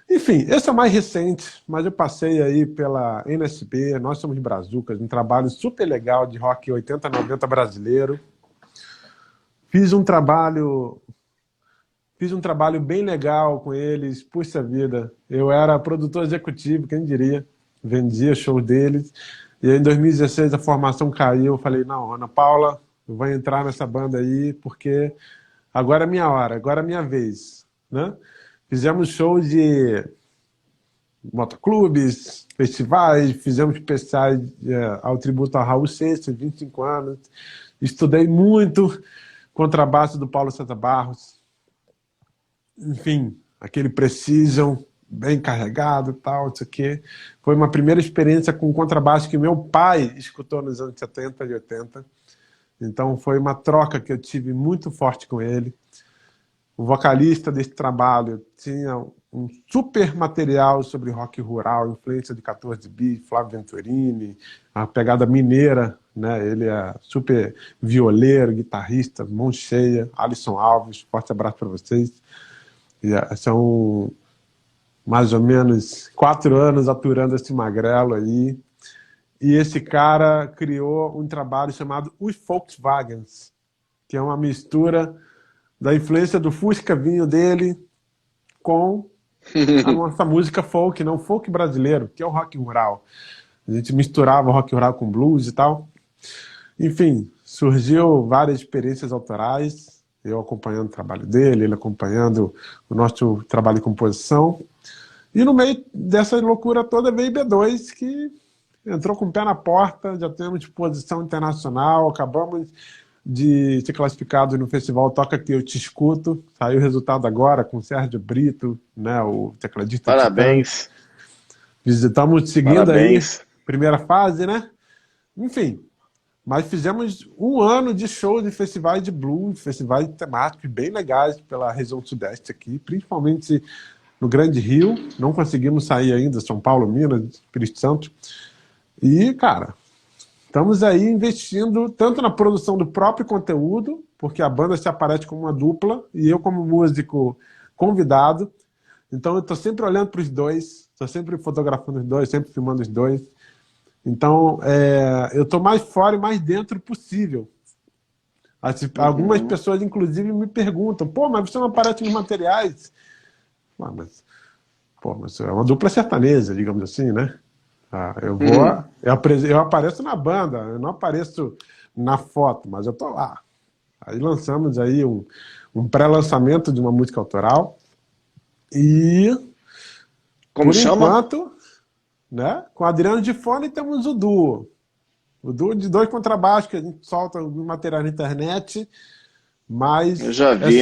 Enfim, esse é o mais recente, mas eu passei aí pela NSB, Nós Somos Brazucas, um trabalho super legal de rock 80, 90 brasileiro. Fiz um trabalho bem legal com eles, puxa vida. Eu era produtor executivo, quem diria, vendia show deles. E aí, em 2016 a formação caiu, eu falei, não, Ana Paula, eu vou entrar nessa banda aí, porque agora é minha hora, agora é minha vez, né? Fizemos shows de motoclubes, festivais, fizemos especiais ao tributo a Raul Seixas, 25 anos. Estudei muito contrabaixo do Paulo César Barros. Enfim, aquele Precision bem carregado, tal, isso aqui. Foi uma primeira experiência com contrabaixo que meu pai escutou nos anos 70 e 80. Então foi uma troca que eu tive muito forte com ele. O vocalista desse trabalho tinha um super material sobre rock rural, influência de 14 bis, Flávio Venturini, a pegada mineira, né? Ele é super violeiro, guitarrista, mão cheia, Alisson Alves, forte abraço para vocês. E, são mais ou menos 4 anos aturando esse magrelo aí. E esse cara criou um trabalho chamado Os Volkswagens, que é uma mistura da influência do Fusca Vinho dele com a nossa música folk, não folk brasileiro, que é o rock rural. A gente misturava o rock rural com blues e tal. Enfim, surgiu várias experiências autorais, eu acompanhando o trabalho dele, ele acompanhando o nosso trabalho de composição. E no meio dessa loucura toda veio B2, que entrou com o pé na porta, já temos exposição internacional, acabamos de ser classificado no festival Toca Que Eu Te Escuto, saiu o resultado agora com o Sérgio Brito, né, o tecladista Parabéns. Titã. Estamos seguindo Parabéns. aí, primeira fase, né? Enfim, mas fizemos 1 ano de show de festivais de blues, festivais temáticos bem legais pela região sudeste aqui, principalmente no Grande Rio. Não conseguimos sair ainda, São Paulo, Minas, Espírito Santo. E, cara, estamos aí investindo tanto na produção do próprio conteúdo, porque a banda se aparece como uma dupla, e eu como músico convidado. Então eu estou sempre olhando para os dois, estou sempre fotografando os dois, sempre filmando os dois. Então eu estou mais fora e mais dentro possível. Algumas pessoas, inclusive, me perguntam: pô, mas você não aparece nos materiais? Mas é uma dupla sertaneja, digamos assim, né? Eu apareço na banda, eu não apareço na foto, mas eu tô lá. Aí lançamos aí um pré-lançamento de uma música autoral e, Como por chama? enquanto, né, com Adriano de Fone temos o duo de 2 contrabaixos, que a gente solta algum material na internet, mas Eu já vi.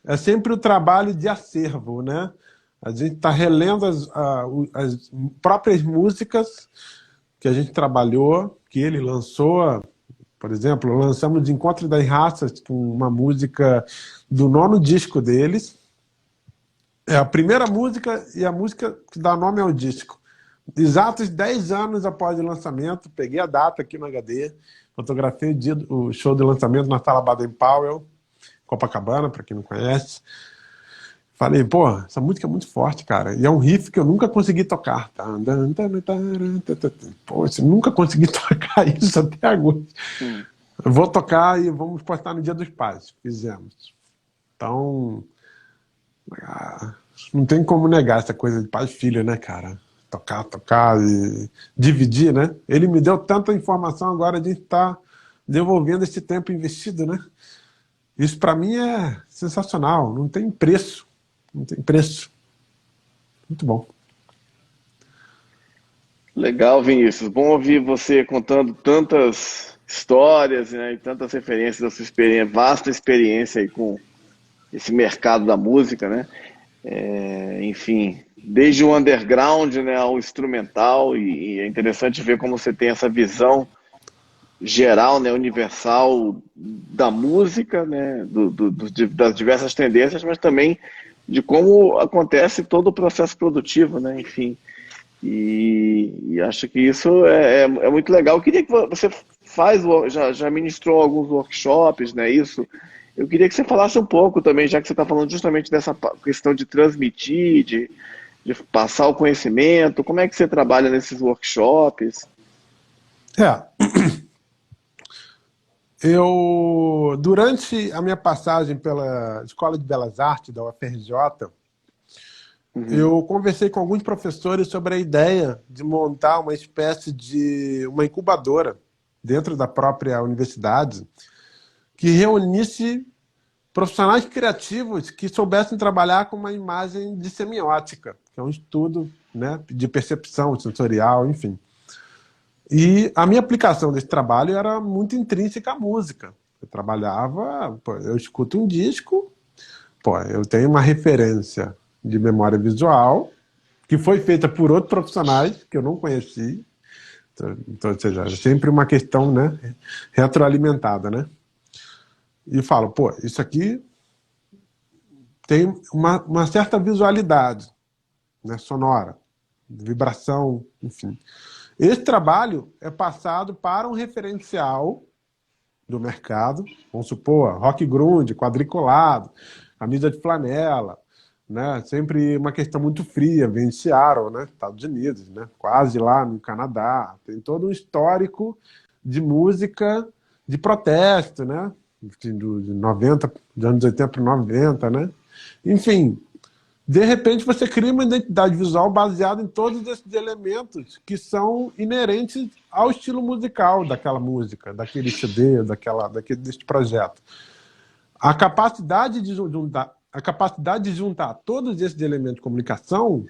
é sempre o trabalho de acervo, né? A gente está relendo as próprias músicas que a gente trabalhou, que ele lançou. Por exemplo, lançamos Encontro das Raças, com uma música do 9º disco deles. É a primeira música e a música que dá nome ao disco. Exatos 10 anos após o lançamento, peguei a data aqui no HD, fotografei o show de lançamento na Sala Baden-Powell, Copacabana, para quem não conhece. Falei, pô, essa música é muito forte, cara. E é um riff que eu nunca consegui tocar. Pô, eu nunca consegui tocar isso até agora. Eu vou tocar e vamos postar no Dia dos Pais. Fizemos. Então, não tem como negar essa coisa de pai e filho, né, cara? Tocar e dividir, né? Ele me deu tanta informação, agora a gente está devolvendo esse tempo investido, né? Isso para mim é sensacional, não tem preço. Não tem preço. Muito bom. Legal, Vinícius. Bom ouvir você contando tantas histórias, né, e tantas referências da sua vasta experiência aí com esse mercado da música, né? Enfim, desde o underground, né, ao instrumental, e é interessante ver como você tem essa visão geral, né, universal da música, né, das diversas tendências, mas também de como acontece todo o processo produtivo, né, enfim. E acho que isso é muito legal. Eu queria que você já ministrou alguns workshops, né, isso. Eu queria que você falasse um pouco também, já que você está falando justamente dessa questão de transmitir, de passar o conhecimento. Como é que você trabalha nesses workshops? Durante a minha passagem pela Escola de Belas Artes da UFRJ, eu conversei com alguns professores sobre a ideia de montar uma espécie de uma incubadora dentro da própria universidade que reunisse profissionais criativos que soubessem trabalhar com uma imagem de semiótica, que é um estudo, né, de percepção sensorial, enfim. E a minha aplicação desse trabalho era muito intrínseca à música. Eu trabalhava, eu escuto um disco, eu tenho uma referência de memória visual que foi feita por outros profissionais que eu não conheci. Então, ou seja, é sempre uma questão, né, retroalimentada, né? E falo, isso aqui tem uma certa visualidade, né, sonora, vibração, enfim. Esse trabalho é passado para um referencial do mercado, vamos supor, rock grunge, quadriculado, camisa de flanela, né? Sempre uma questão muito fria, vem de Seattle, né? Estados Unidos, né? Quase lá no Canadá, tem todo um histórico de música de protesto, né? De 90, de anos 80 para 90, né? Enfim, de repente você cria uma identidade visual baseada em todos esses elementos que são inerentes ao estilo musical daquela música, daquele CD, deste projeto. A capacidade de juntar todos esses elementos de comunicação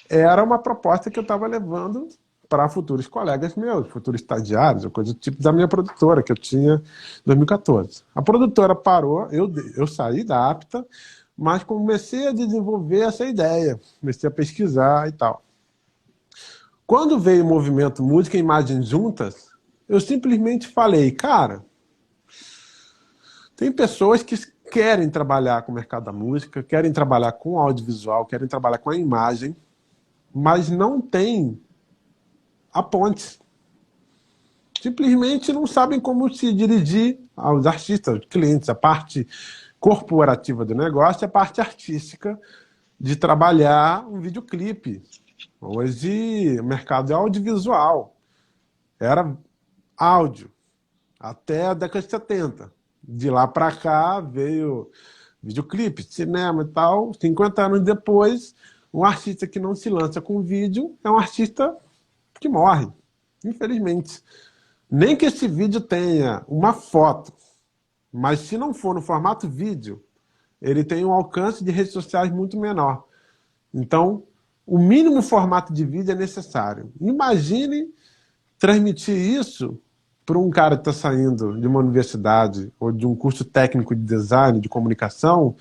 era uma proposta que eu estava levando para futuros colegas meus, futuros estagiários, ou coisa do tipo da minha produtora, que eu tinha em 2014. A produtora parou, eu saí da Apta, mas comecei a desenvolver essa ideia, comecei a pesquisar e tal. Quando veio o movimento Música e Imagem Juntas, eu simplesmente falei, cara, tem pessoas que querem trabalhar com o mercado da música, querem trabalhar com o audiovisual, querem trabalhar com a imagem, mas não tem a ponte. Simplesmente não sabem como se dirigir aos artistas, aos clientes, a parte corporativa do negócio e a parte artística de trabalhar um videoclipe. Hoje o mercado é audiovisual. Era áudio até a década de 70. De lá para cá veio videoclipe, cinema e tal. 50 anos depois, um artista que não se lança com vídeo é um artista que morre, infelizmente. Nem que esse vídeo tenha uma foto, mas se não for no formato vídeo, ele tem um alcance de redes sociais muito menor. Então, o mínimo formato de vídeo é necessário. Imagine transmitir isso para um cara que está saindo de uma universidade ou de um curso técnico de design, de comunicação,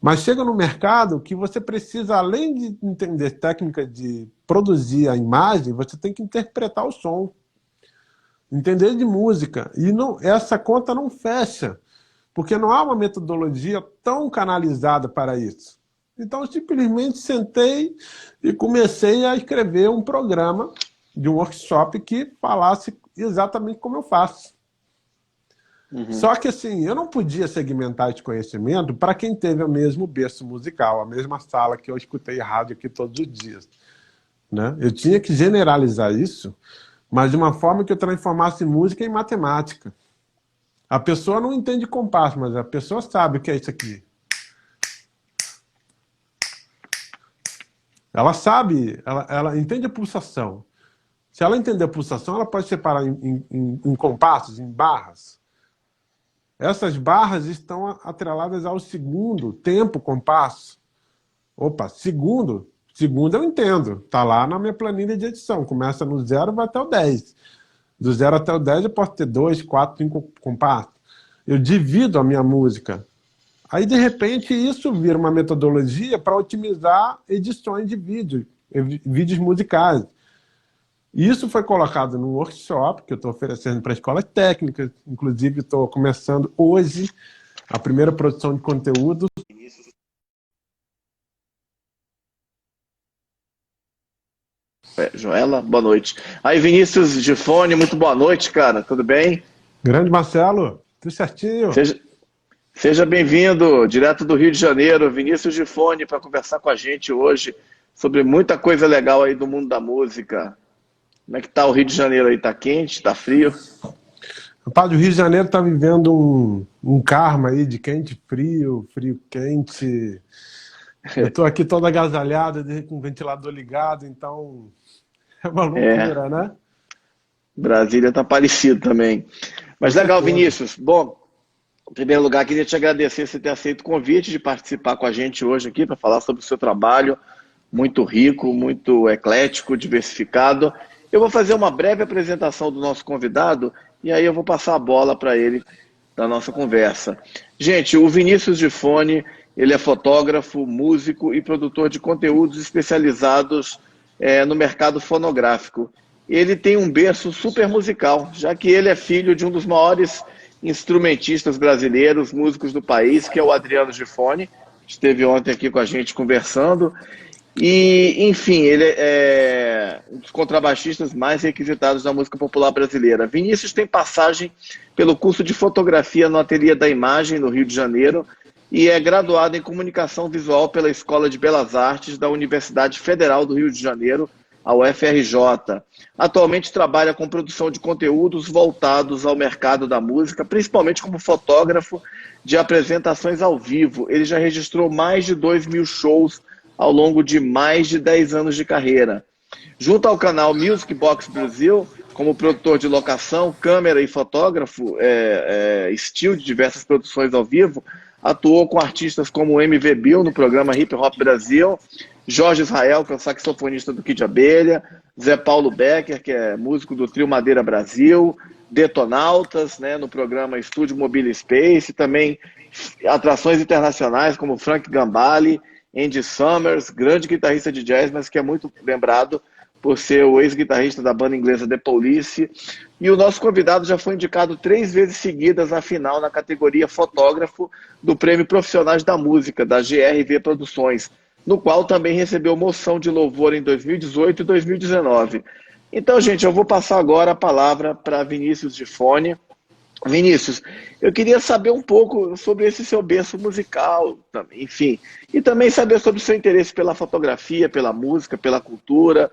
mas chega no mercado que você precisa, além de entender técnica de produzir a imagem, você tem que interpretar o som, entender de música. E não, essa conta não fecha, porque não há uma metodologia tão canalizada para isso. Então, eu simplesmente sentei e comecei a escrever um programa de um workshop que falasse exatamente como eu faço. Uhum. Só que assim, eu não podia segmentar esse conhecimento para quem teve o mesmo berço musical, a mesma sala que eu escutei rádio aqui todos os dias, né? Eu tinha que generalizar isso, mas de uma forma que eu transformasse música em matemática. A pessoa não entende compasso, mas a pessoa sabe o que é isso aqui. Ela sabe, ela entende a pulsação. Se ela entender a pulsação, ela pode separar em compassos, em barras. Essas barras estão atreladas ao segundo, tempo, compasso. Opa, segundo eu entendo. Está lá na minha planilha de edição. Começa no 0 e vai até o 10. Do 0 até o 10 eu posso ter 2, 4, 5 compassos. Eu divido a minha música. Aí, de repente, isso vira uma metodologia para otimizar edições de vídeos musicais. Isso foi colocado num workshop que eu estou oferecendo para escolas técnicas. Inclusive, estou começando hoje a primeira produção de conteúdo. Joela, boa noite. Aí, Vinícius Gifone, muito boa noite, cara. Tudo bem? Grande Marcelo, tudo certinho. Seja bem-vindo, direto do Rio de Janeiro, Vinícius Gifone, para conversar com a gente hoje sobre muita coisa legal aí do mundo da música. Como é que tá o Rio de Janeiro aí? Tá quente? Tá frio? Rapaz, o Rio de Janeiro tá vivendo um karma aí de quente, frio, frio, quente. Eu tô aqui todo agasalhado, com o ventilador ligado, então é uma loucura, né? Brasília tá parecido também. Mas legal, Vinícius. Bom, em primeiro lugar, queria te agradecer você ter aceito o convite de participar com a gente hoje aqui para falar sobre o seu trabalho, muito rico, muito eclético, diversificado. Eu vou fazer uma breve apresentação do nosso convidado e aí eu vou passar a bola para ele da nossa conversa. Gente, o Vinícius Gifone, ele é fotógrafo, músico e produtor de conteúdos especializados no mercado fonográfico. Ele tem um berço super musical, já que ele é filho de um dos maiores instrumentistas brasileiros, músicos do país, que é o Adriano Gifone, esteve ontem aqui com a gente conversando. E, enfim, ele é um dos contrabaixistas mais requisitados da música popular brasileira. Vinícius tem passagem pelo curso de fotografia no Ateliê da Imagem, no Rio de Janeiro, e é graduado em comunicação visual pela Escola de Belas Artes da Universidade Federal do Rio de Janeiro, a UFRJ. Atualmente trabalha com produção de conteúdos voltados ao mercado da música, principalmente como fotógrafo de apresentações ao vivo. Ele já registrou mais de 2.000 shows ao longo de mais de 10 anos de carreira. Junto ao canal Music Box Brasil, como produtor de locação, câmera e fotógrafo, estilo de diversas produções ao vivo, atuou com artistas como MV Bill no programa Hip Hop Brasil, Jorge Israel, que é o saxofonista do Kid Abelha, Zé Paulo Becker, que é músico do Trio Madeira Brasil, Detonautas, né, no programa Estúdio Mobile Space, também atrações internacionais como Frank Gambale, Andy Summers, grande guitarrista de jazz, mas que é muito lembrado por ser o ex-guitarrista da banda inglesa The Police. E o nosso convidado já foi indicado 3 vezes seguidas à final na categoria fotógrafo do Prêmio Profissionais da Música, da GRV Produções, no qual também recebeu moção de louvor em 2018 e 2019. Então, gente, eu vou passar agora a palavra para Vinícius Gifone. Vinícius, eu queria saber um pouco sobre esse seu berço musical, enfim, e também saber sobre o seu interesse pela fotografia, pela música, pela cultura,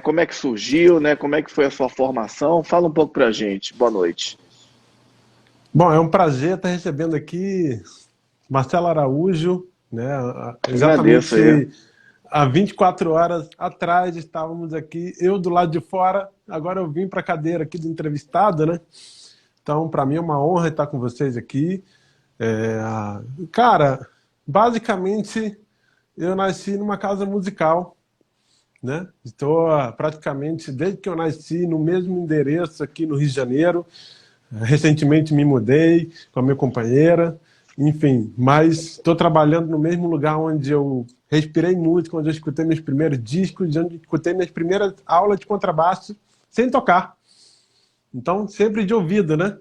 como é que surgiu, né, como é que foi a sua formação. Fala um pouco pra gente. Boa noite. Bom, é um prazer estar recebendo aqui Marcelo Araújo, né? Exatamente há 24 horas atrás estávamos aqui, eu do lado de fora, agora eu vim para a cadeira aqui do entrevistado, né? Então, para mim é uma honra estar com vocês aqui. Cara, basicamente, eu nasci numa casa musical, né? Estou praticamente, desde que eu nasci, no mesmo endereço aqui no Rio de Janeiro. Recentemente me mudei com a minha companheira, enfim, mas estou trabalhando no mesmo lugar onde eu respirei música, onde eu escutei meus primeiros discos, onde eu escutei minhas primeiras aulas de contrabaixo sem tocar. Então, sempre de ouvido, né?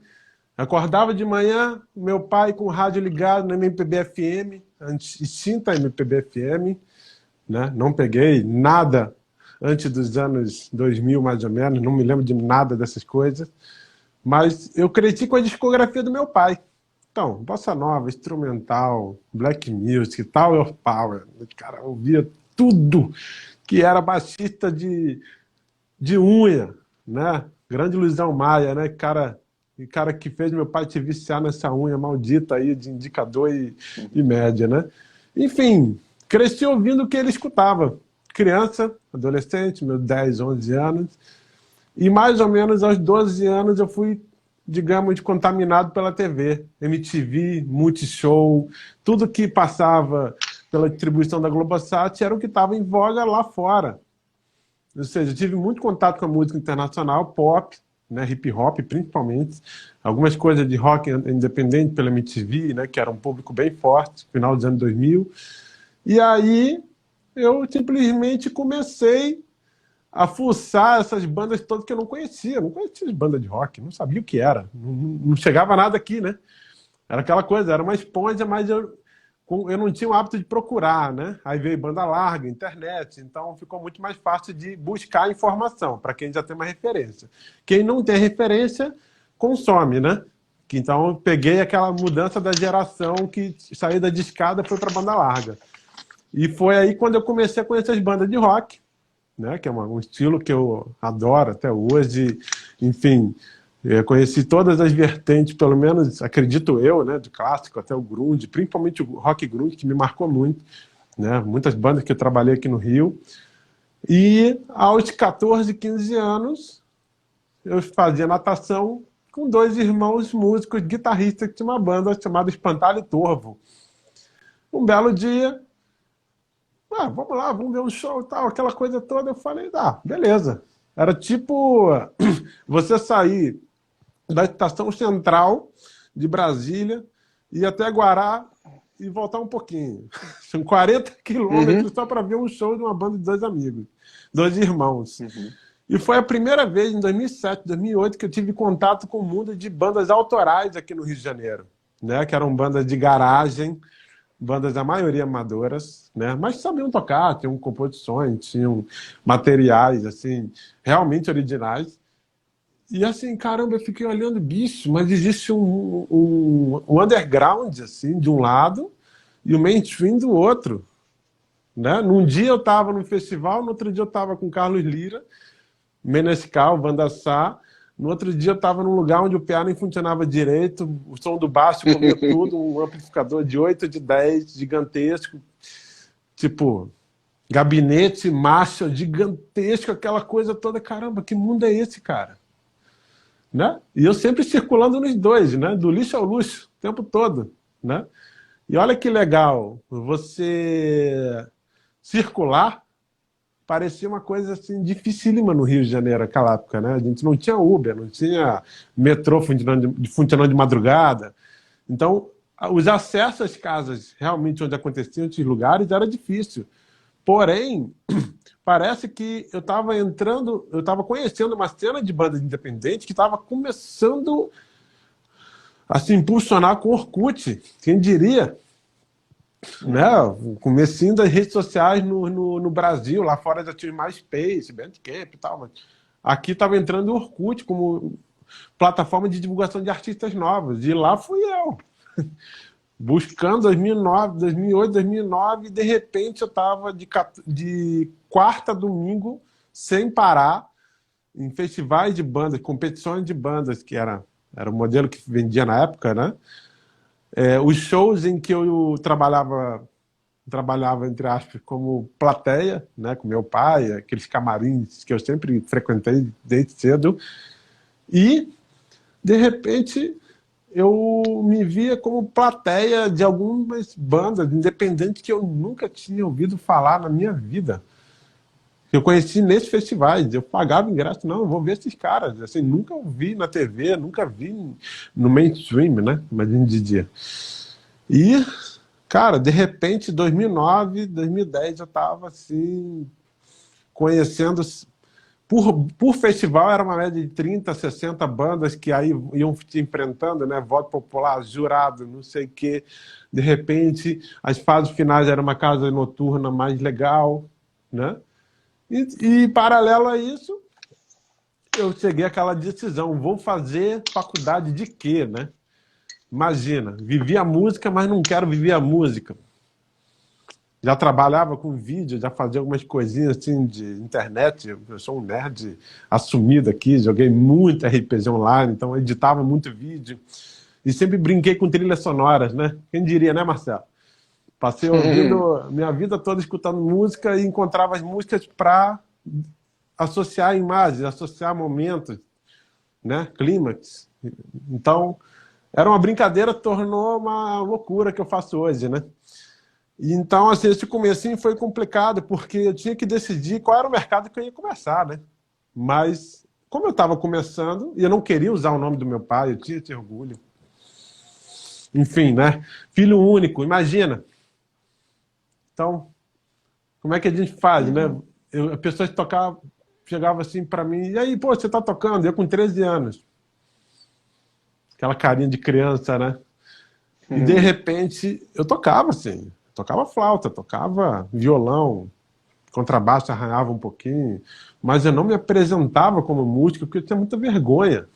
Acordava de manhã, meu pai com o rádio ligado na MPB FM, extinta MPB FM, né? Não peguei nada antes dos anos 2000, mais ou menos, não me lembro de nada dessas coisas, mas eu cresci com a discografia do meu pai. Então, bossa nova, instrumental, black music, Tower of Power, cara, eu ouvia tudo que era baixista de unha, né? Grande Luizão Maia, né? Cara que fez meu pai te viciar nessa unha maldita aí de indicador e média, né? Enfim, cresci ouvindo o que ele escutava. Criança, adolescente, meus 10, 11 anos. E mais ou menos aos 12 anos eu fui, digamos, contaminado pela TV. MTV, Multishow, tudo que passava pela distribuição da Globosat era o que estava em voga lá fora. Ou seja, eu tive muito contato com a música internacional, pop, né, hip hop principalmente, algumas coisas de rock independente pela MTV, né, que era um público bem forte, final dos anos 2000. E aí eu simplesmente comecei a fuçar essas bandas todas que eu não conhecia as bandas de rock, não sabia o que era, não chegava nada aqui, né? Era aquela coisa, era uma esponja, mas eu não tinha o hábito de procurar, né? Aí veio banda larga, internet, então ficou muito mais fácil de buscar informação, para quem já tem uma referência. Quem não tem referência, consome, né? Então eu peguei aquela mudança da geração que saiu da discada e foi para banda larga. E foi aí quando eu comecei a conhecer as bandas de rock, né? Que é um estilo que eu adoro até hoje, enfim. Eu conheci todas as vertentes, pelo menos, acredito eu, né, do clássico até o grunge, principalmente o rock grunge, que me marcou muito, né, muitas bandas que eu trabalhei aqui no Rio. E aos 14, 15 anos, eu fazia natação com 2 irmãos músicos, guitarristas, que tinha uma banda chamada Espantalho e Torvo. Um belo dia, vamos lá, vamos ver um show e tal, aquela coisa toda. Eu falei, beleza. Era tipo você sair da estação central de Brasília, ir até Guará e voltar um pouquinho. São 40 quilômetros só para ver um show de uma banda de 2 amigos, 2 irmãos. E foi a primeira vez, em 2007, 2008, que eu tive contato com o mundo de bandas autorais aqui no Rio de Janeiro, né? Que eram bandas de garagem, bandas, a maioria amadoras, né? Mas sabiam tocar, tinham composições, tinham materiais, assim, realmente originais. E assim, caramba, eu fiquei olhando, bicho, mas existe um underground, assim, de um lado, e o mainstream do outro, né? Num dia eu estava num festival, no outro dia eu estava com Carlos Lira, Menescal, Banda Sá. No outro dia eu estava num lugar onde o piano nem funcionava direito, o som do baixo comia tudo, um amplificador de 8 de 10, gigantesco, tipo, gabinete, marcha, gigantesco, aquela coisa toda. Caramba, que mundo é esse, cara? Né? E eu sempre circulando nos dois, né? Do lixo ao luxo, o tempo todo, né? E olha que legal, você circular parecia uma coisa assim dificílima no Rio de Janeiro naquela época, né? A gente não tinha Uber, não tinha metrô funcionando de madrugada. Então, os acessos às casas realmente onde aconteciam esses lugares era difícil. Porém, parece que eu estava conhecendo uma cena de banda independente que estava começando a se impulsionar com Orkut, quem diria? Né? O comecinho das redes sociais no Brasil, lá fora já tinha MySpace, Bandcamp e tal, mas aqui estava entrando o Orkut como plataforma de divulgação de artistas novos, e lá fui eu, buscando 2009, 2008, 2009, e de repente eu estava de quarta a domingo, sem parar, em festivais de bandas, competições de bandas, que era o modelo que vendia na época, né? Os shows em que eu trabalhava, entre aspas, como plateia, né, com meu pai, aqueles camarins que eu sempre frequentei desde cedo, e, de repente, eu me via como plateia de algumas bandas independentes que eu nunca tinha ouvido falar na minha vida. Eu conheci nesses festivais, eu pagava ingresso, não, eu vou ver esses caras, assim, nunca vi na TV, nunca vi no mainstream, né, como a gente dizia. E, cara, de repente, 2009, 2010, eu estava assim, conhecendo. Por festival era uma média de 30, 60 bandas que aí iam te enfrentando, né? Voto popular, jurado, não sei o quê. De repente, as fases finais era uma casa noturna mais legal, né? E paralelo a isso, eu cheguei àquela decisão: vou fazer faculdade de quê, né? Imagina, vivi a música, mas não quero viver a música. Já trabalhava com vídeo, já fazia algumas coisinhas assim de internet. Eu sou um nerd assumido aqui, joguei muito RPG online, então editava muito vídeo. E sempre brinquei com trilhas sonoras, né? Quem diria, né, Marcelo? Passei ouvindo minha vida toda escutando música e encontrava as músicas para associar imagens, associar momentos, né? Clímax. Então, era uma brincadeira, tornou uma loucura que eu faço hoje, né? E então, assim, esse comecinho foi complicado, porque eu tinha que decidir qual era o mercado que eu ia começar, né? Mas, como eu estava começando, e eu não queria usar o nome do meu pai, eu tinha esse orgulho. Enfim, né? Filho único, imagina. Então, como é que a gente faz, né? A pessoa chegava assim para mim, e aí, pô, você tá tocando? Eu com 13 anos. Aquela carinha de criança, né? E de repente eu tocava assim, tocava flauta, tocava violão, contrabaixo, arranhava um pouquinho, mas eu não me apresentava como músico porque eu tinha muita vergonha,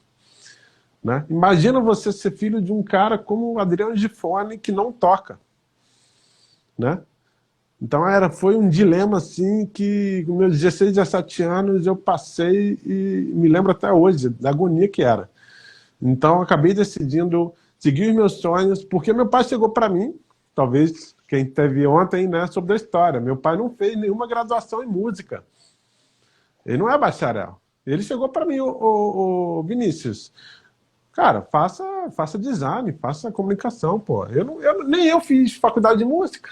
né? Imagina você ser filho de um cara como o Adriano Gifone que não toca, né? Então foi um dilema assim que com meus 16, 17 anos eu passei e me lembro até hoje da agonia que era. Então, eu acabei decidindo seguir os meus sonhos, porque meu pai chegou para mim, talvez quem teve ontem, né, sobre a história. Meu pai não fez nenhuma graduação em música. Ele não é bacharel. Ele chegou para mim, o Vinícius, cara, faça design, faça comunicação, pô. Nem eu fiz faculdade de música.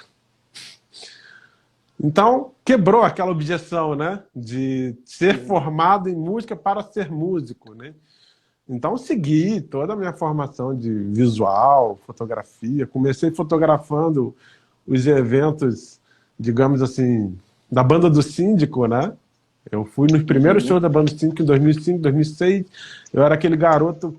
Então, quebrou aquela objeção, né, de ser formado em música para ser músico, né? Então, segui toda a minha formação de visual, fotografia. Comecei fotografando os eventos, digamos assim, da Banda do Síndico, né? Eu fui nos primeiros shows da Banda do Síndico em 2005, 2006. Eu era aquele garoto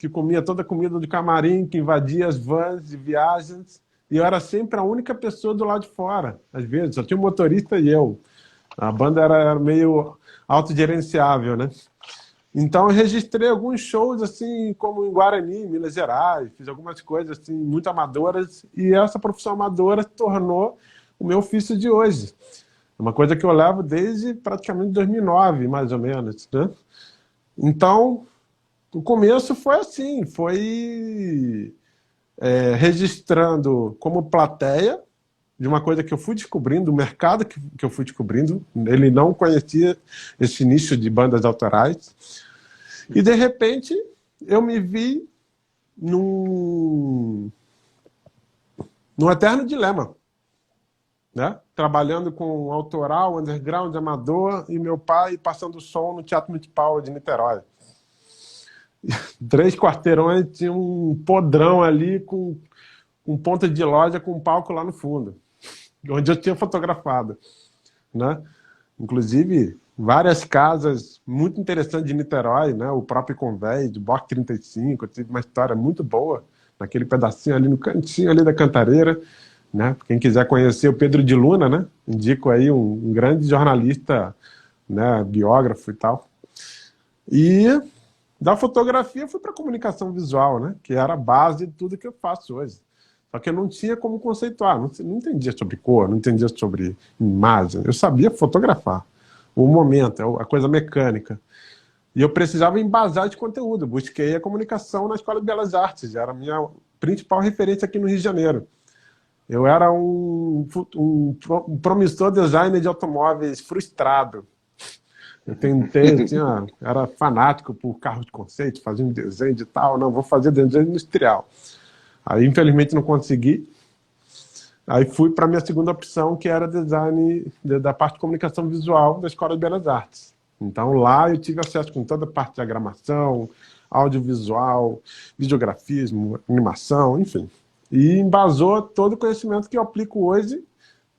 que comia toda a comida do camarim, que invadia as vans de viagens e eu era sempre a única pessoa do lado de fora. Às vezes, só tinha um motorista e eu. A banda era meio autogerenciável, né? Então eu registrei alguns shows, assim, como em Guarani, Minas Gerais, fiz algumas coisas, assim, muito amadoras, e essa profissão amadora se tornou o meu ofício de hoje. É uma coisa que eu levo desde praticamente 2009, mais ou menos, né? Então, o começo foi assim, foi registrando como plateia de uma coisa que eu fui descobrindo, o mercado que eu fui descobrindo. Ele não conhecia esse nicho de bandas autorais. E, de repente, eu me vi num eterno dilema, né? Trabalhando com autoral, underground, amador, e meu pai passando som no Teatro Municipal de Niterói. 3 quarteirões, tinha um podrão ali com ponta de loja, com um palco lá no fundo, onde eu tinha fotografado, né? Inclusive, várias casas muito interessantes de Niterói, né? O próprio Convés, de Box 35, eu tive uma história muito boa naquele pedacinho ali no cantinho ali da Cantareira, né? Quem quiser conhecer o Pedro de Luna, né? Indico aí um grande jornalista, né? Biógrafo e tal. E da fotografia fui para a comunicação visual, né? Que era a base de tudo que eu faço hoje. Só que eu não tinha como conceituar, não entendia sobre cor, não entendia sobre imagem. Eu sabia fotografar o momento, a coisa mecânica. E eu precisava embasar de conteúdo. Busquei a comunicação na Escola de Belas Artes, era a minha principal referência aqui no Rio de Janeiro. Eu era um promissor designer de automóveis frustrado. Eu tentei, era fanático por carro de conceito, fazia um desenho de tal, não, vou fazer desenho industrial. Aí, infelizmente, não consegui. Aí fui para a minha segunda opção, que era design da parte de comunicação visual da Escola de Belas Artes. Então, lá eu tive acesso com toda a parte de diagramação, audiovisual, videografismo, animação, enfim. E embasou todo o conhecimento que eu aplico hoje,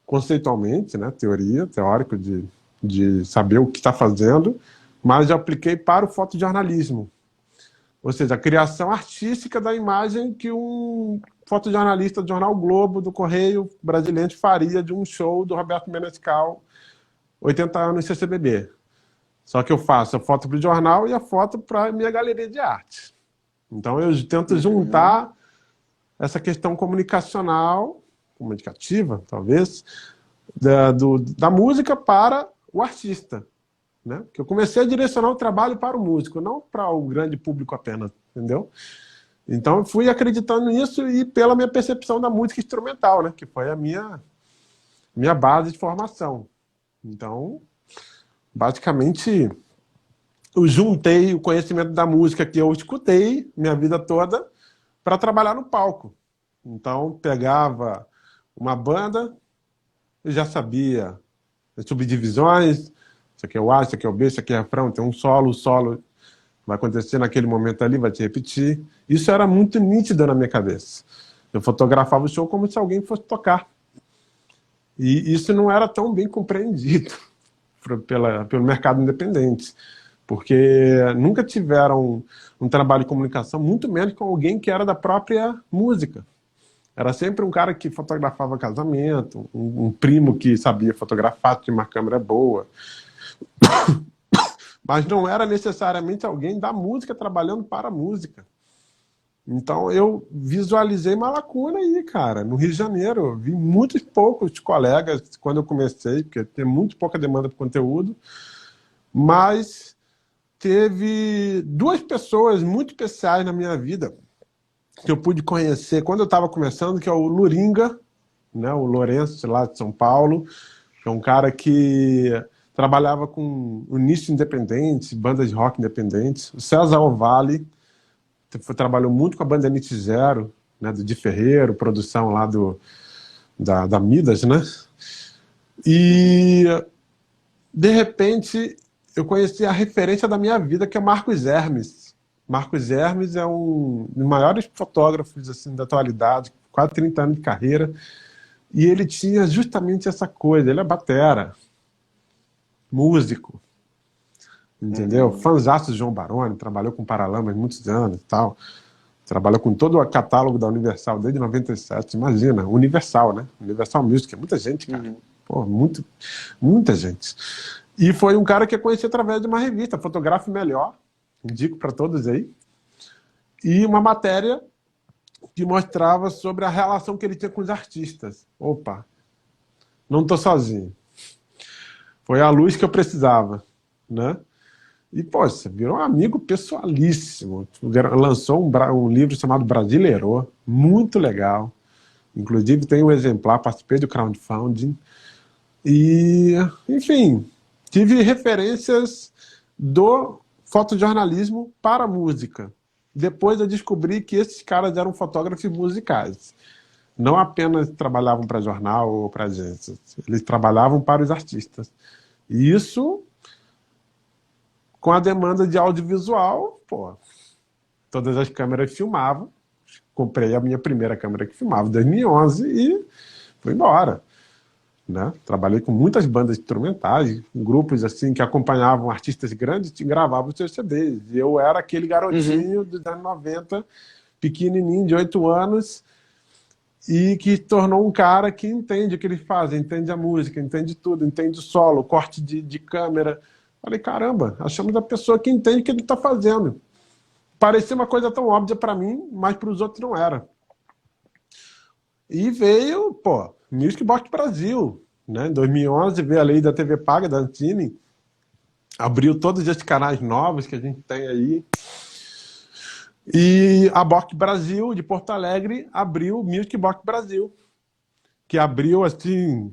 conceitualmente, né, teórico de saber o que está fazendo, mas eu apliquei para o fotojornalismo. Ou seja, a criação artística da imagem que um fotojornalista do jornal Globo, do Correio Brasiliense, faria de um show do Roberto Menescal, 80 anos CCBB. Só que eu faço a foto para o jornal e a foto para a minha galeria de arte. Então eu tento juntar essa questão comunicativa, talvez, da música para o artista. Né? Que eu comecei a direcionar o trabalho para o músico, não para o grande público apenas, entendeu? Então eu fui acreditando nisso e pela minha percepção da música instrumental, né? Que foi a minha base de formação. Então, basicamente, eu juntei o conhecimento da música que eu escutei minha vida toda para trabalhar no palco. Então, pegava uma banda, eu já sabia as subdivisões. Isso aqui é o A, isso aqui é o B, isso aqui é o refrão, tem um solo, o solo vai acontecer naquele momento ali, vai te repetir. Isso era muito nítido na minha cabeça. Eu fotografava o show como se alguém fosse tocar. E isso não era tão bem compreendido pelo mercado independente, porque nunca tiveram um trabalho de comunicação, muito menos com alguém que era da própria música. Era sempre um cara que fotografava casamento, um primo que sabia fotografar, tinha uma câmera boa. Mas não era necessariamente alguém da música trabalhando para a música. Então eu visualizei uma lacuna aí, cara. No Rio de Janeiro, eu vi muitos poucos colegas quando eu comecei, porque tem muito pouca demanda por conteúdo, mas teve 2 pessoas muito especiais na minha vida que eu pude conhecer quando eu estava começando, que é o Luringa, né, o Lourenço, lá de São Paulo, que é um cara que trabalhava com o nicho independente, bandas de rock independentes. O César Ovalle trabalhou muito com a banda NX Zero, né, do Di Ferreiro, produção lá da Midas, né? E, de repente, eu conheci a referência da minha vida, que é Marcos Hermes. Marcos Hermes é um dos maiores fotógrafos assim, da atualidade, quase 30 anos de carreira, e ele tinha justamente essa coisa, ele é batera, músico, entendeu? Fãzaço de João Baroni, trabalhou com Paralamas muitos anos e tal. Trabalha com todo o catálogo da Universal desde 97, imagina, Universal, né? Universal Music, é muita gente, cara. Uhum. Pô, muita gente. E foi um cara que eu conheci através de uma revista, Fotografe Melhor, indico para todos aí, e uma matéria que mostrava sobre a relação que ele tinha com os artistas. Opa, não estou sozinho. Foi a luz que eu precisava, né? E, poxa, virou um amigo pessoalíssimo. Lançou um livro chamado Brasileiro, muito legal. Inclusive tem um exemplar, participei do crowdfunding. E, enfim, tive referências do fotojornalismo para a música. Depois eu descobri que esses caras eram fotógrafos musicais. Não apenas trabalhavam para jornal ou para agências. Eles trabalhavam para os artistas. E isso, com a demanda de audiovisual, pô, todas as câmeras filmavam. Comprei a minha primeira câmera que filmava em 2011 e fui embora. Né? Trabalhei com muitas bandas instrumentais, grupos assim que acompanhavam artistas grandes e gravavam os seus CDs. E eu era aquele garotinho dos anos 90, pequenininho, de 8 anos, e que tornou um cara que entende o que ele faz, entende a música, entende tudo, entende o solo, corte de câmera. Falei, caramba, achamos a pessoa que entende o que ele está fazendo. Parecia uma coisa tão óbvia para mim, mas para os outros não era. E veio, pô, Music Box Brasil, né? Em 2011 veio a lei da TV paga, da Antini, abriu todos esses canais novos que a gente tem aí. E a Box Brasil, de Porto Alegre, abriu o Music Box Brasil, que abriu, assim,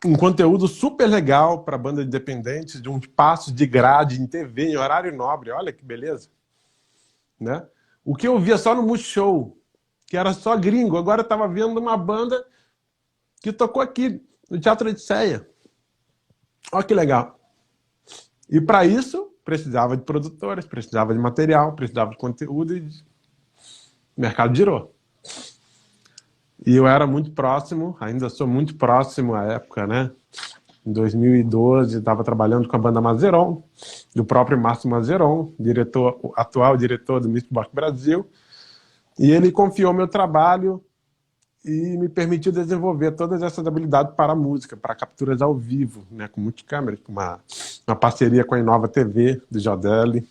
um conteúdo super legal para banda independente, de uns passos de grade em TV, em horário nobre. Olha que beleza. Né? O que eu via só no Multishow, que era só gringo, agora eu estava vendo uma banda que tocou aqui, no Teatro Odisseia. Olha que legal. E para isso, precisava de produtores, precisava de material, precisava de conteúdo e o mercado girou. E eu era muito próximo, ainda sou muito próximo à época, né? Em 2012, estava trabalhando com a banda Mazeron, do próprio Márcio Mazeron, atual diretor do Music Box Brasil. E ele confiou meu trabalho e me permitiu desenvolver todas essas habilidades para a música, para capturas ao vivo, né, com multicâmera, com uma parceria com a Inova TV, do Jodelli.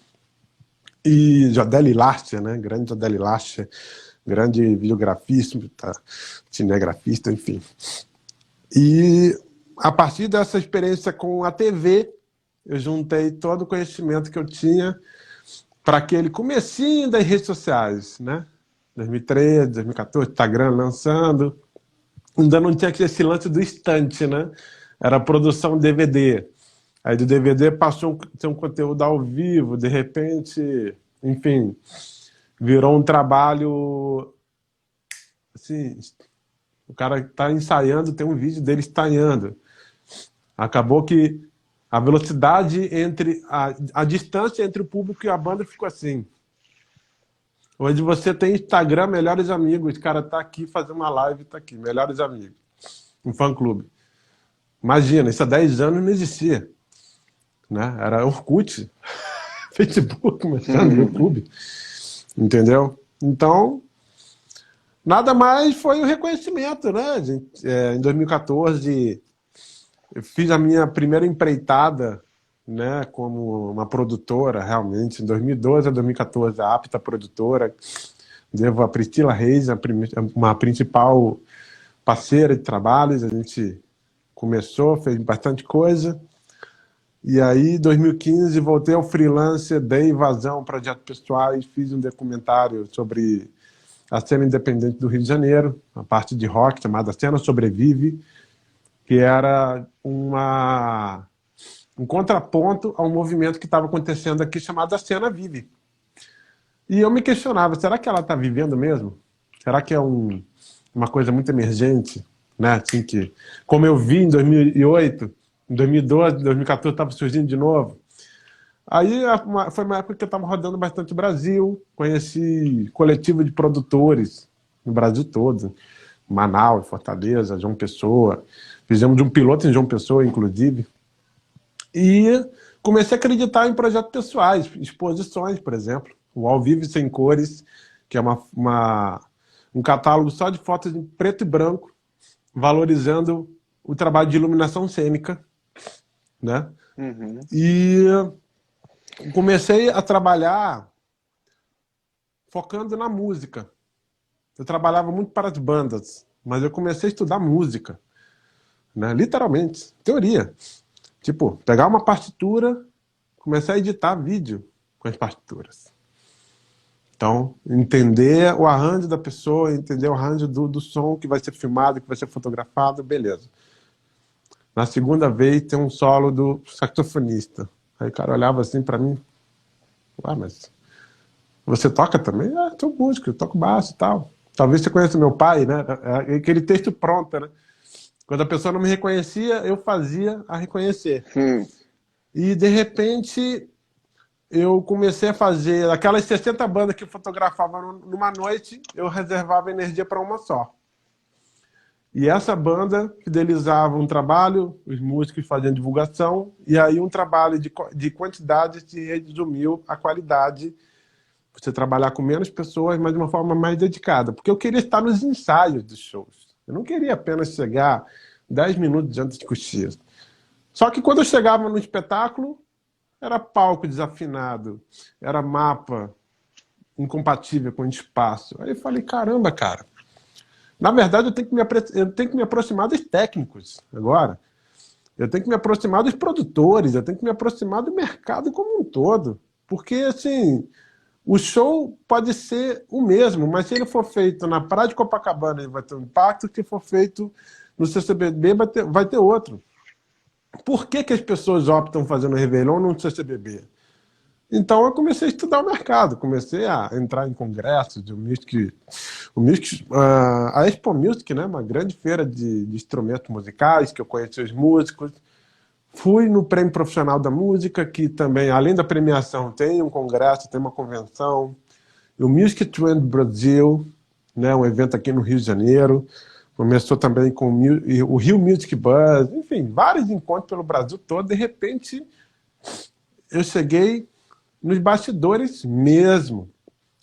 E Jodelli Lascia, né, grande Jodelli Lascia, grande videografista, cinegrafista, enfim. E a partir dessa experiência com a TV, eu juntei todo o conhecimento que eu tinha para aquele comecinho das redes sociais, né? 2013, 2014, Instagram lançando. Ainda não tinha esse lance do instante, né? Era produção DVD. Aí do DVD passou a ter um conteúdo ao vivo, de repente, enfim, virou um trabalho assim, o cara está ensaiando, tem um vídeo dele ensaiando. Acabou que a velocidade entre a distância entre o público e a banda ficou assim. Hoje você tem Instagram, melhores amigos, o cara tá aqui fazendo uma live, tá aqui, melhores amigos, um fã-clube. Imagina, isso há 10 anos não existia. Né? Era Orkut, Facebook, começando, YouTube. Entendeu? Então, nada mais foi o reconhecimento, né? Em 2014, eu fiz a minha primeira empreitada, né, como uma produtora, realmente. Em 2012 a 2014, a Apta Produtora. Devo a Priscila Reis, uma principal parceira de trabalhos. A gente começou, fez bastante coisa. E aí, em 2015, voltei ao freelancer, dei vazão a projetos pessoais, fiz um documentário sobre a cena independente do Rio de Janeiro, a parte de rock chamada Cena Sobrevive, que era um contraponto a um movimento que estava acontecendo aqui chamado A Cena Vive. E eu me questionava, será que ela está vivendo mesmo? Será que é uma coisa muito emergente? Né? Assim que, como eu vi em 2008, em 2012, 2014 estava surgindo de novo. Aí foi uma época que eu estava rodando bastante o Brasil, conheci coletivo de produtores no Brasil todo, Manaus, Fortaleza, João Pessoa, fizemos um piloto em João Pessoa, inclusive, e comecei a acreditar em projetos pessoais, exposições, por exemplo, o Ao Vivo Sem Cores, que é um catálogo só de fotos em preto e branco, valorizando o trabalho de iluminação cênica, né? Uhum. E comecei a trabalhar focando na música. Eu trabalhava muito para as bandas, mas eu comecei a estudar música, né? Literalmente, teoria. Tipo, pegar uma partitura, começar a editar vídeo com as partituras. Então, entender o arranjo da pessoa, entender o arranjo do som que vai ser filmado, que vai ser fotografado, beleza. Na segunda vez, tem um solo do saxofonista. Aí o cara olhava assim para mim, mas você toca também? Ah, sou músico, eu toco baixo e tal. Talvez você conheça meu pai, né? É aquele texto pronto, né? Quando a pessoa não me reconhecia, eu fazia a reconhecer. E, de repente, eu comecei a fazer aquelas 60 bandas que eu fotografava numa noite, eu reservava energia para uma só. E essa banda fidelizava um trabalho, os músicos faziam divulgação, e aí um trabalho de quantidade se resumiu a qualidade. Você trabalhar com menos pessoas, mas de uma forma mais dedicada. Porque eu queria estar nos ensaios dos shows. Eu não queria apenas chegar 10 minutos antes de cochilo. Só que quando eu chegava no espetáculo, era palco desafinado, era mapa incompatível com o espaço. Aí eu falei, caramba, cara. Na verdade, eu tenho que me aproximar dos técnicos agora. Eu tenho que me aproximar dos produtores, eu tenho que me aproximar do mercado como um todo. Porque, assim, o show pode ser o mesmo, mas se ele for feito na Praia de Copacabana, ele vai ter um impacto, se for feito no CCBB, vai ter outro. Por que as pessoas optam fazendo Réveillon no CCBB? Então eu comecei a estudar o mercado, comecei a entrar em congressos de a Expo Music, né, uma grande feira de instrumentos musicais, que eu conheci os músicos. Fui no Prêmio Profissional da Música, que também, além da premiação, tem um congresso, tem uma convenção. O Music Trend Brasil, né, um evento aqui no Rio de Janeiro. Começou também com o Rio Music Buzz, enfim, vários encontros pelo Brasil todo. De repente, eu cheguei nos bastidores mesmo.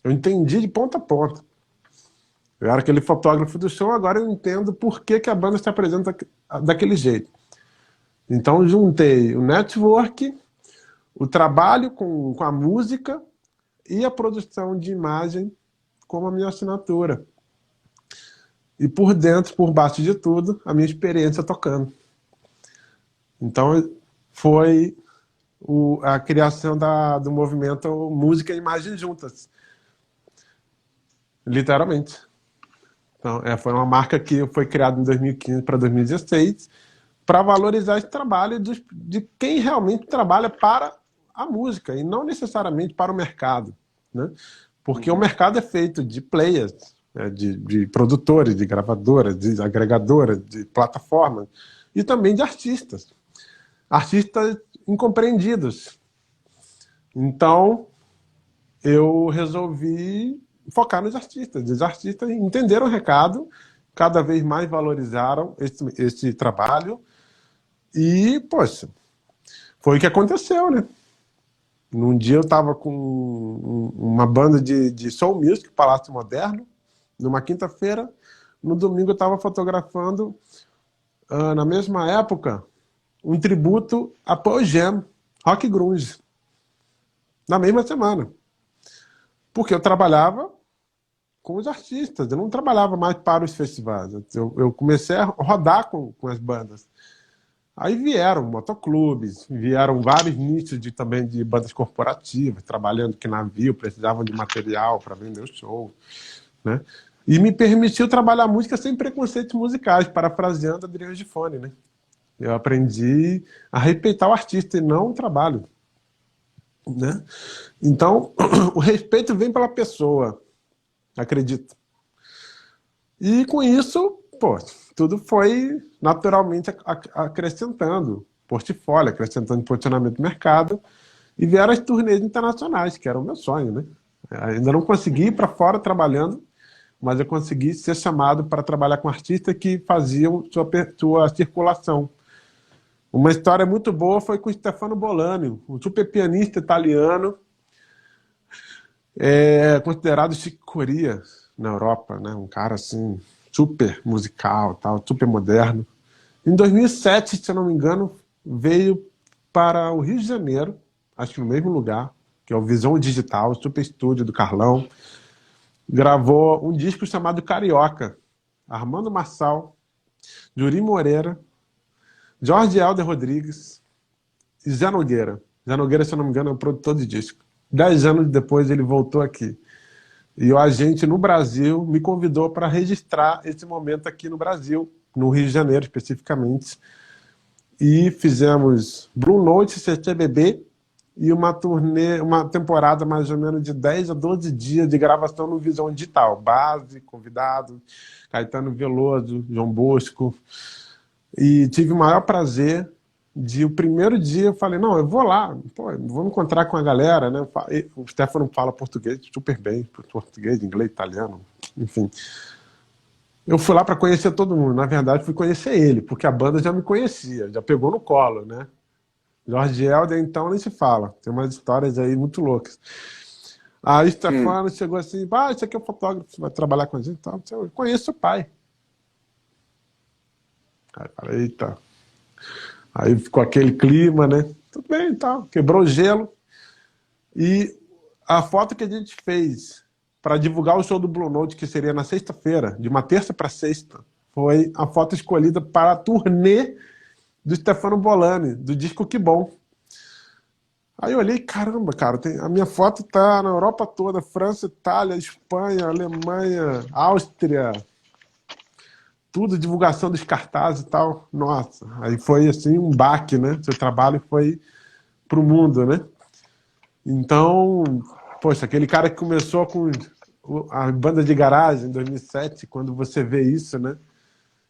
Eu entendi de ponta a ponta. Eu era aquele fotógrafo do show, agora eu entendo por que a banda se apresenta daquele jeito. Então, juntei o network, o trabalho com a música e a produção de imagem como a minha assinatura. E por dentro, por baixo de tudo, a minha experiência tocando. Então, foi a criação do movimento Música e Imagem Juntas. Literalmente. Então, foi uma marca que foi criada em 2015 para 2016 para valorizar esse trabalho de quem realmente trabalha para a música e não necessariamente para o mercado, né? Porque o mercado é feito de players, né? de produtores, de gravadoras, de agregadoras, de plataformas e também de artistas incompreendidos. Então, eu resolvi focar nos artistas. Os artistas entenderam o recado, cada vez mais valorizaram esse trabalho e, poxa, foi o que aconteceu, né? Num dia eu estava com uma banda de soul music, Palácio Moderno, numa quinta-feira. No domingo eu estava fotografando, na mesma época, um tributo a Pearl Jam, rock grunge, na mesma semana. Porque eu trabalhava com os artistas, eu não trabalhava mais para os festivais. Eu comecei a rodar com as bandas. Aí vieram motoclubes, vieram vários nichos também de bandas corporativas, trabalhando que navio, precisavam de material para vender o show, né? E me permitiu trabalhar música sem preconceitos musicais, parafraseando Adriano Gifone, né? Eu aprendi a respeitar o artista e não o trabalho, né? Então, o respeito vem pela pessoa, acredito. E com isso, pô, tudo foi naturalmente acrescentando portfólio, acrescentando posicionamento do mercado, e vieram as turnês internacionais, que era o meu sonho, né? Ainda não consegui ir para fora trabalhando, mas eu consegui ser chamado para trabalhar com artistas que faziam sua circulação. Uma história muito boa foi com o Stefano Bolani, um super pianista italiano, É considerado Chick Corea na Europa, né? Um cara assim, super musical, tal, super moderno. Em 2007, se eu não me engano, veio para o Rio de Janeiro, acho que no mesmo lugar, que é o Visão Digital, super estúdio do Carlão. Gravou um disco chamado Carioca. Armando Marçal, Juri Moreira, Jorge Helder Rodrigues e Zé Nogueira. Zé Nogueira, se eu não me engano, é o produtor de disco. 10 anos depois ele voltou aqui. E o agente no Brasil me convidou para registrar esse momento aqui no Brasil, no Rio de Janeiro especificamente. E fizemos Blue Note, CCBB e uma turnê, uma temporada mais ou menos de 10 a 12 dias de gravação no Visão Digital. Base, convidado, Caetano Veloso, João Bosco. E tive o maior prazer de o primeiro dia eu falei, não, eu vou lá, pô, vou me encontrar com a galera, né? O Stefano fala português super bem, português, inglês, italiano, enfim. Eu fui lá para conhecer todo mundo. Na verdade, fui conhecer ele, porque a banda já me conhecia, já pegou no colo, né? Jorge Helder, então, nem se fala. Tem umas histórias aí muito loucas. Aí o Stefano chegou assim, esse aqui é o fotógrafo, você vai trabalhar com a gente? Então, eu conheço o pai. Aí eu falei, eita. Aí ficou aquele clima, né? Tudo bem e tal. Quebrou o gelo. E a foto que a gente fez para divulgar o show do Blue Note, que seria na sexta-feira, de uma terça para sexta, foi a foto escolhida para a turnê do Stefano Bolani, do disco Que Bom. Aí eu olhei, caramba, cara, a minha foto tá na Europa toda, França, Itália, Espanha, Alemanha, Áustria, tudo, divulgação dos cartazes e tal. Nossa, aí foi assim um baque, né? Seu trabalho foi pro mundo, né? Então, poxa, aquele cara que começou com a banda de garagem em 2007, quando você vê isso, né?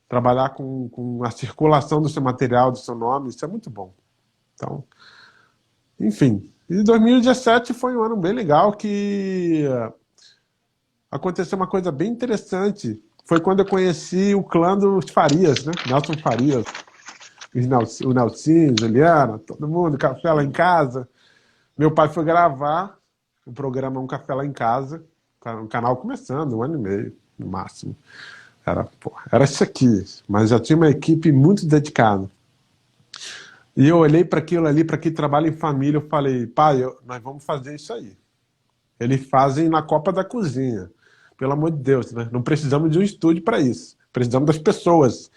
Trabalhar com a circulação do seu material, do seu nome, isso é muito bom. Então, enfim. E 2017 foi um ano bem legal que aconteceu uma coisa bem interessante. Foi quando eu conheci o clã dos Farias, né? Nelson Farias, o Nelsinho, Juliana, todo mundo, café lá em casa. Meu pai foi gravar o programa Um Café Lá em Casa, um canal começando, 1 ano e meio, no máximo. Era isso aqui, mas já tinha uma equipe muito dedicada. E eu olhei para aquilo ali, para aquele trabalho em família, eu falei, pai, nós vamos fazer isso aí. Eles fazem na copa da cozinha. Pelo amor de Deus, né? Não precisamos de um estúdio para isso. Precisamos das pessoas.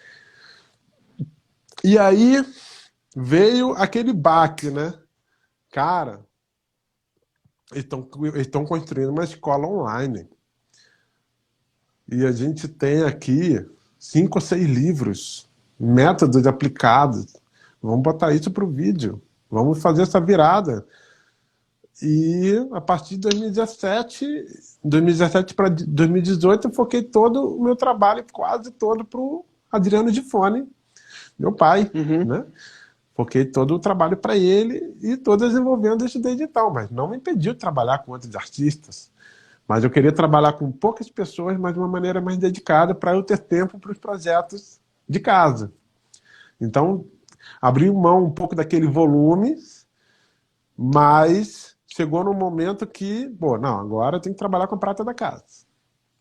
E aí veio aquele baque, né? Cara, eles estão construindo uma escola online. E a gente tem aqui 5 ou 6 livros, métodos aplicados. Vamos botar isso para o vídeo. Vamos fazer essa virada. E a partir de 2017 para 2018, eu foquei todo o meu trabalho, quase todo, para o Adriano Gifone, meu pai, né? Foquei todo o trabalho para ele e estou desenvolvendo isso digital, mas não me impediu de trabalhar com outros artistas. Mas eu queria trabalhar com poucas pessoas, mas de uma maneira mais dedicada, para eu ter tempo para os projetos de casa. Então, abri mão um pouco daquele volume, mas chegou num momento que, não, agora eu tenho que trabalhar com a prata da casa.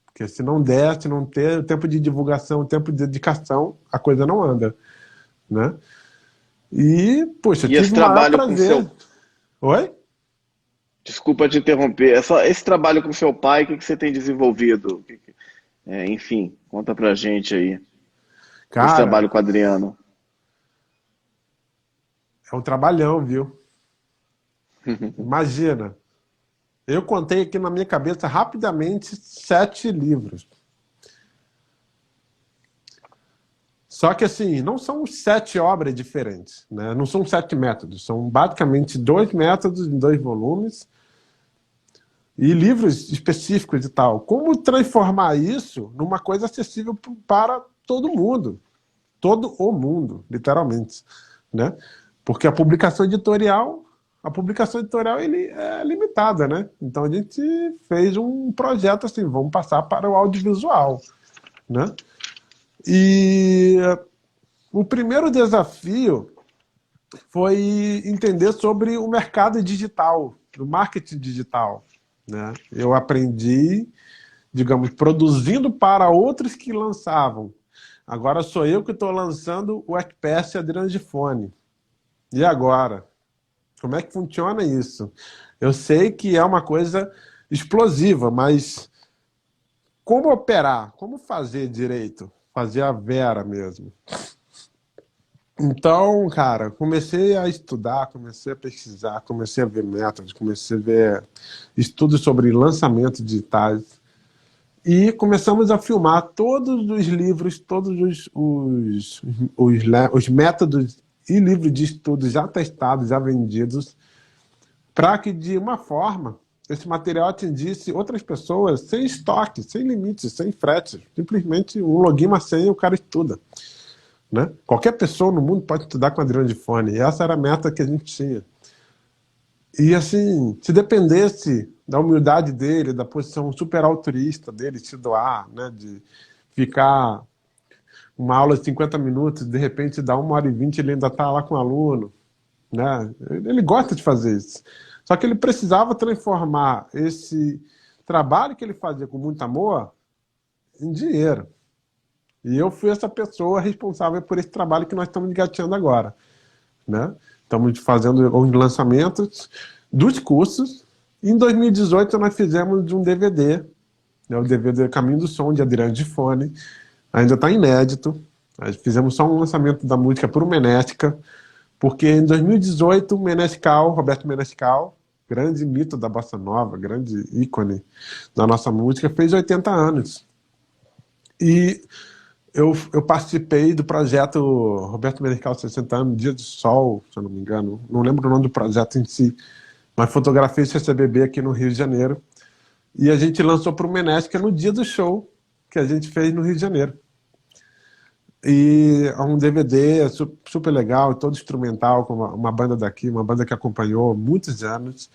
Porque se não der, se não ter o tempo de divulgação, o tempo de dedicação, a coisa não anda, né? E, poxa, tive o maior prazer. Oi? Desculpa te interromper. Esse trabalho com seu pai, o que você tem desenvolvido? Enfim, conta pra gente aí. Cara, esse trabalho com o Adriano. É um trabalhão, viu? Imagina. Eu contei aqui na minha cabeça rapidamente 7 livros. Só que assim, não são 7 obras diferentes, né? Não são 7 métodos, são basicamente 2 métodos em 2 volumes e livros específicos e tal. Como transformar isso numa coisa acessível para todo mundo, literalmente, né? Porque a publicação editorial ele é limitada, né? Então a gente fez um projeto assim, vamos passar para o audiovisual, né? E o primeiro desafio foi entender sobre o mercado digital, o marketing digital, né? Eu aprendi, digamos, produzindo para outros que lançavam. Agora sou eu que estou lançando o Ekpass Adriano Gifone. E agora? Como é que funciona isso? Eu sei que é uma coisa explosiva, mas como operar? Como fazer direito? Fazer a Vera mesmo. Então, cara, comecei a estudar, comecei a pesquisar, comecei a ver métodos, comecei a ver estudos sobre lançamento digitais e começamos a filmar todos os livros, todos os métodos e livros de estudos já testados, já vendidos, para que, de uma forma, esse material atingisse outras pessoas sem estoque, sem limites, sem frete. Simplesmente um login, uma senha e o cara estuda. Né? Qualquer pessoa no mundo pode estudar com Adriano Gifone. E essa era a meta que a gente tinha. E assim, se dependesse da humildade dele, da posição super altruísta dele, de se doar, né? De ficar uma aula de 50 minutos, de repente dá 1h20, ele ainda está lá com o aluno. Né? Ele gosta de fazer isso. Só que ele precisava transformar esse trabalho que ele fazia com muito amor em dinheiro. E eu fui essa pessoa responsável por esse trabalho que nós estamos engateando agora. Né? Estamos fazendo os lançamentos dos cursos. Em 2018 nós fizemos um DVD, né? O DVD Caminho do Som, de Adriano Gifone. Ainda está inédito. Nós fizemos só um lançamento da música por Menesca, porque em 2018 o Menescal, Roberto Menescal, grande mito da bossa nova, grande ícone da nossa música, fez 80 anos. E eu participei do projeto Roberto Menescal 60 anos, Dia do Sol, se eu não me engano. Não lembro o nome do projeto em si, mas fotografei o CCBB aqui no Rio de Janeiro. E a gente lançou para o Menesca no dia do show que a gente fez no Rio de Janeiro. E é um DVD super legal, todo instrumental, com uma banda daqui, uma banda que acompanhou muitos anos.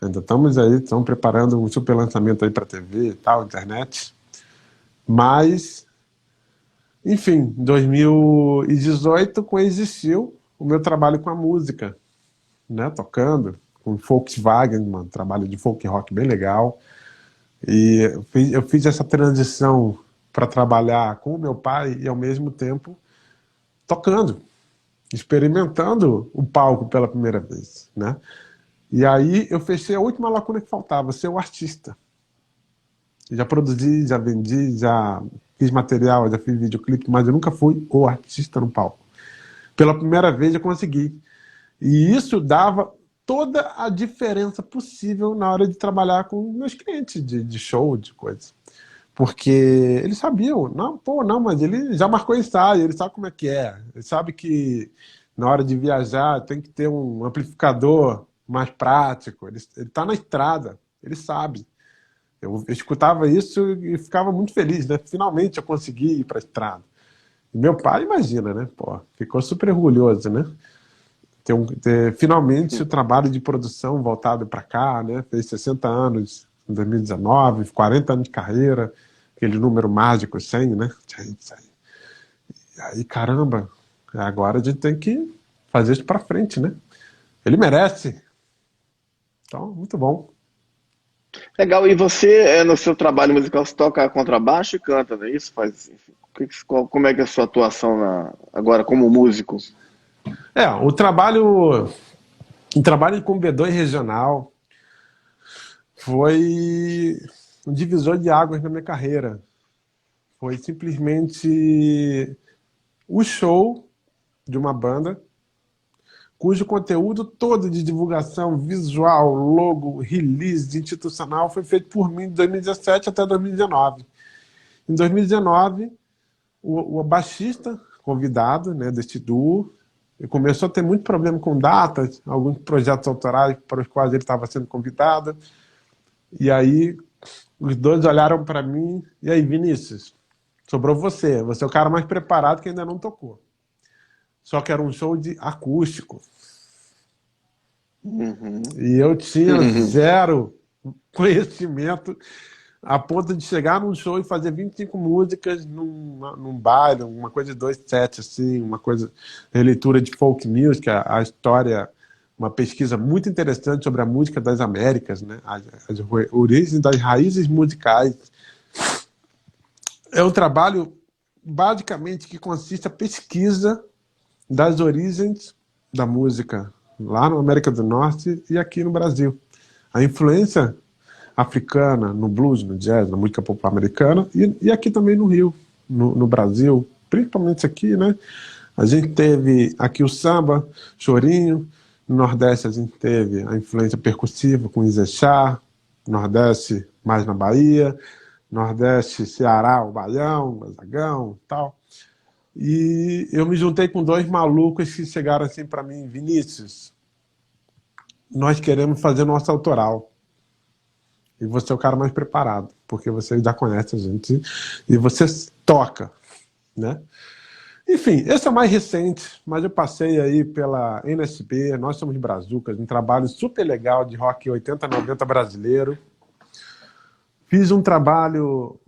Ainda estamos aí, estamos preparando um super lançamento aí para TV e tal, internet. Mas, enfim, em 2018 coexistiu o meu trabalho com a música, né, tocando com Volkswagen, um trabalho de folk rock bem legal. E eu fiz essa transição para trabalhar com o meu pai e, ao mesmo tempo, tocando, experimentando o palco pela primeira vez, né? E aí eu fechei a última lacuna que faltava, ser o artista. Já produzi, já vendi, já fiz material, já fiz videoclipe, mas eu nunca fui o artista no palco. Pela primeira vez eu consegui. E isso dava toda a diferença possível na hora de trabalhar com meus clientes de show, de coisa. Porque eles sabiam, não, mas ele já marcou ensaio, ele sabe como é que é. Ele sabe que na hora de viajar tem que ter um amplificador mais prático. Ele está na estrada, ele sabe. Eu escutava isso e ficava muito feliz, né? Finalmente eu consegui ir para a estrada. E meu pai, imagina, né? Pô, ficou super orgulhoso, né? Ter finalmente o trabalho de produção voltado para cá, né? Fez 60 anos em 2019, 40 anos de carreira, aquele número mágico, 100, né? E aí, caramba, agora a gente tem que fazer isso para frente, né? Ele merece. Então, muito bom. Legal, e você, no seu trabalho musical, você toca contrabaixo e canta, não é isso? Enfim, como é que é a sua atuação agora como músico? O trabalho com B2 regional foi um divisor de águas na minha carreira. Foi simplesmente o show de uma banda cujo conteúdo todo de divulgação visual, logo, release institucional foi feito por mim de 2017 até 2019. Em 2019, o baixista convidado, né, deste duo começou a ter muito problema com datas, alguns projetos autorais para os quais ele estava sendo convidado. E aí os dois olharam para mim, e aí, Vinícius, sobrou você. Você é o cara mais preparado que ainda não tocou. Só que era um show de acústico. Uhum. E eu tinha zero conhecimento a ponto de chegar num show e fazer 25 músicas num baile, uma coisa de 2 sets, assim, uma coisa, releitura de folk music, a história uma pesquisa muito interessante sobre a música das Américas, né? As origens das raízes musicais. É um trabalho, basicamente, que consiste a pesquisa das origens da música lá na América do Norte e aqui no Brasil. A influência africana no blues, no jazz, na música popular americana e aqui também no Rio, no Brasil, principalmente aqui, né? A gente teve aqui o samba, chorinho, no Nordeste a gente teve a influência percussiva com Izexá, Nordeste mais na Bahia, Nordeste, Ceará, o Baião, o Mazagão e tal. E eu me juntei com dois malucos que chegaram assim para mim, Vinícius, nós queremos fazer nosso autoral. E você é o cara mais preparado, porque você já conhece a gente e você toca, né? Enfim, esse é o mais recente, mas eu passei aí pela NSB, Nós Somos Brazucas, um trabalho super legal de rock 80, 90 brasileiro. Fiz um trabalho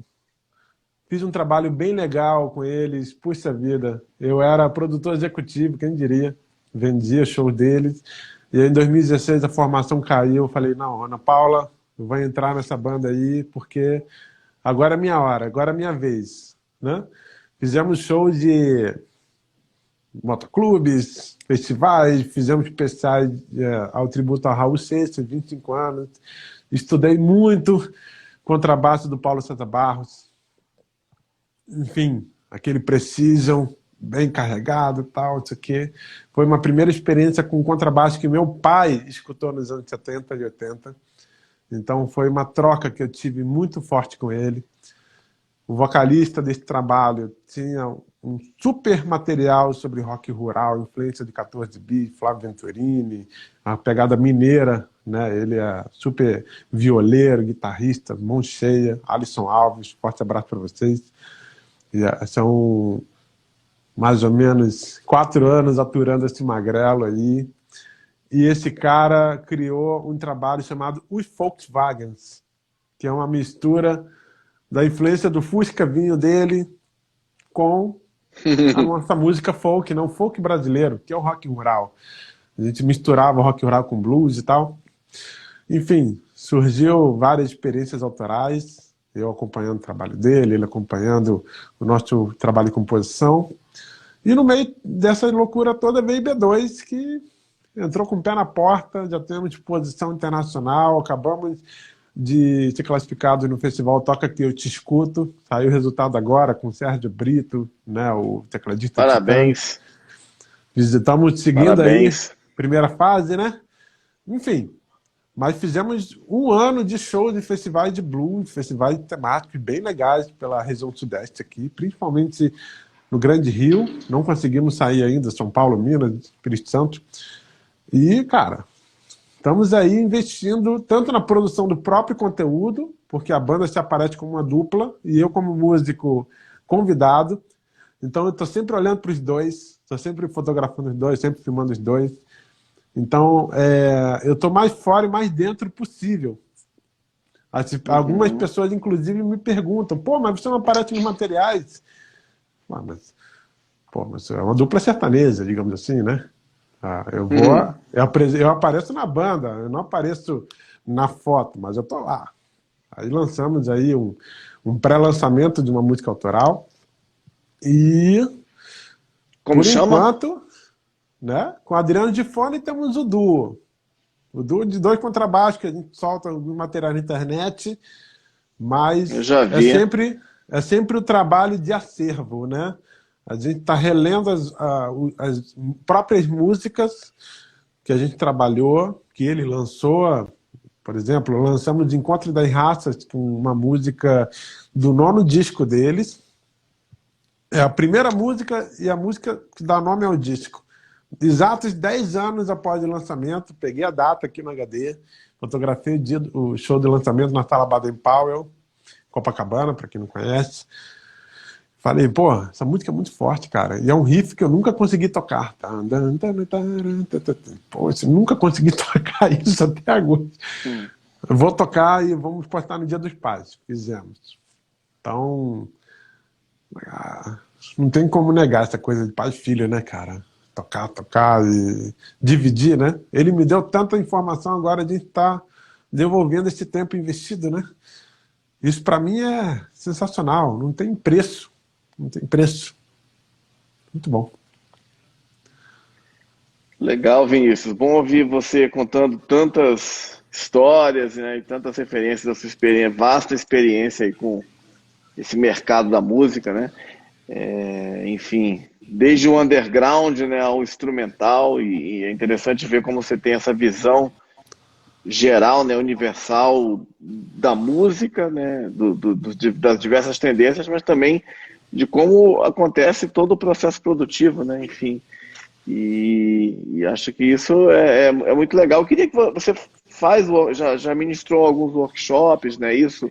bem legal com eles, puxa vida. Eu era produtor executivo, quem diria, vendia show deles. E aí, em 2016 a formação caiu, eu falei, não, Ana Paula, eu vou entrar nessa banda aí, porque agora é minha hora, agora é minha vez, né? Fizemos shows de motoclubes, festivais, fizemos especiais ao tributo a Raul Seixas, 25 anos. Estudei muito contrabaixo do Paulo César Barros. Enfim, aquele Precision bem carregado e tal, isso aqui. Foi uma primeira experiência com contrabaixo que meu pai escutou nos anos 70 e 80. Então foi uma troca que eu tive muito forte com ele. O vocalista desse trabalho tinha um super material sobre rock rural, influência de 14 bis, Flávio Venturini, a pegada mineira, né? Ele é super violeiro, guitarrista, mão cheia. Alisson Alves, forte abraço para vocês. E, são mais ou menos 4 anos aturando esse magrelo aí. E esse cara criou um trabalho chamado Os Volkswagens, que é uma mistura da influência do Fusca vinho dele com a nossa música folk, não folk brasileiro, que é o rock rural. A gente misturava o rock rural com blues e tal. Enfim, surgiu várias experiências autorais, eu acompanhando o trabalho dele, ele acompanhando o nosso trabalho de composição. E no meio dessa loucura toda veio B2, que entrou com o pé na porta, já temos exposição internacional, acabamos de ser classificado no festival Toca Que Eu Te Escuto, saiu o resultado agora com o Sérgio Brito, né, o tecladista. Parabéns. Estamos seguindo Parabéns. aí, primeira fase, né? Enfim, mas fizemos um ano de shows de festivais de blues, festivais temáticos bem legais pela região sudeste aqui, principalmente no Grande Rio. Não conseguimos sair ainda, São Paulo, Minas, Espírito Santo. E, cara, estamos aí investindo tanto na produção do próprio conteúdo, porque a banda se aparece como uma dupla, e eu como músico convidado. Então eu estou sempre olhando para os dois, estou sempre fotografando os dois, sempre filmando os dois. Então eu estou mais fora e mais dentro possível. Algumas pessoas, inclusive, me perguntam, pô, mas você não aparece nos materiais? Mas é uma dupla sertaneja, digamos assim, né? Eu apareço na banda, eu não apareço na foto, mas eu tô lá. Aí lançamos aí um pré-lançamento de uma música autoral e Como chama? Enquanto, né, com Adriano de Fone temos o duo de 2 contrabaixos que a gente solta algum material na internet, mas Eu já vi. é sempre o trabalho de acervo, né? A gente está relendo as próprias músicas que a gente trabalhou, que ele lançou. Por exemplo, lançamos de Encontro das Raças, uma música do 9º disco deles. É a primeira música e a música que dá nome ao disco. Exatos 10 anos após o lançamento, peguei a data aqui no HD, fotografei o show de lançamento na Sala Baden-Powell, Copacabana, para quem não conhece. Falei, pô, essa música é muito forte, cara. E é um riff que eu nunca consegui tocar. Pô, eu nunca consegui tocar isso até agora. Eu vou tocar e vamos postar no Dia dos Pais. Fizemos. Então, não tem como negar essa coisa de pai e filho, né, cara? tocar e dividir, né? Ele me deu tanta informação, agora a gente está devolvendo esse tempo investido, né? Isso para mim é sensacional, não tem preço, não tem preço. Muito bom. Legal, Vinícius. Bom ouvir você contando tantas histórias, né, e tantas referências da sua experiência, vasta experiência aí com esse mercado da música, né? Enfim, desde o underground, né, ao instrumental, e é interessante ver como você tem essa visão geral, né, universal da música, né, das diversas tendências, mas também de como acontece todo o processo produtivo, né, enfim. E acho que isso é muito legal. Eu queria que você já ministrou alguns workshops, né, isso.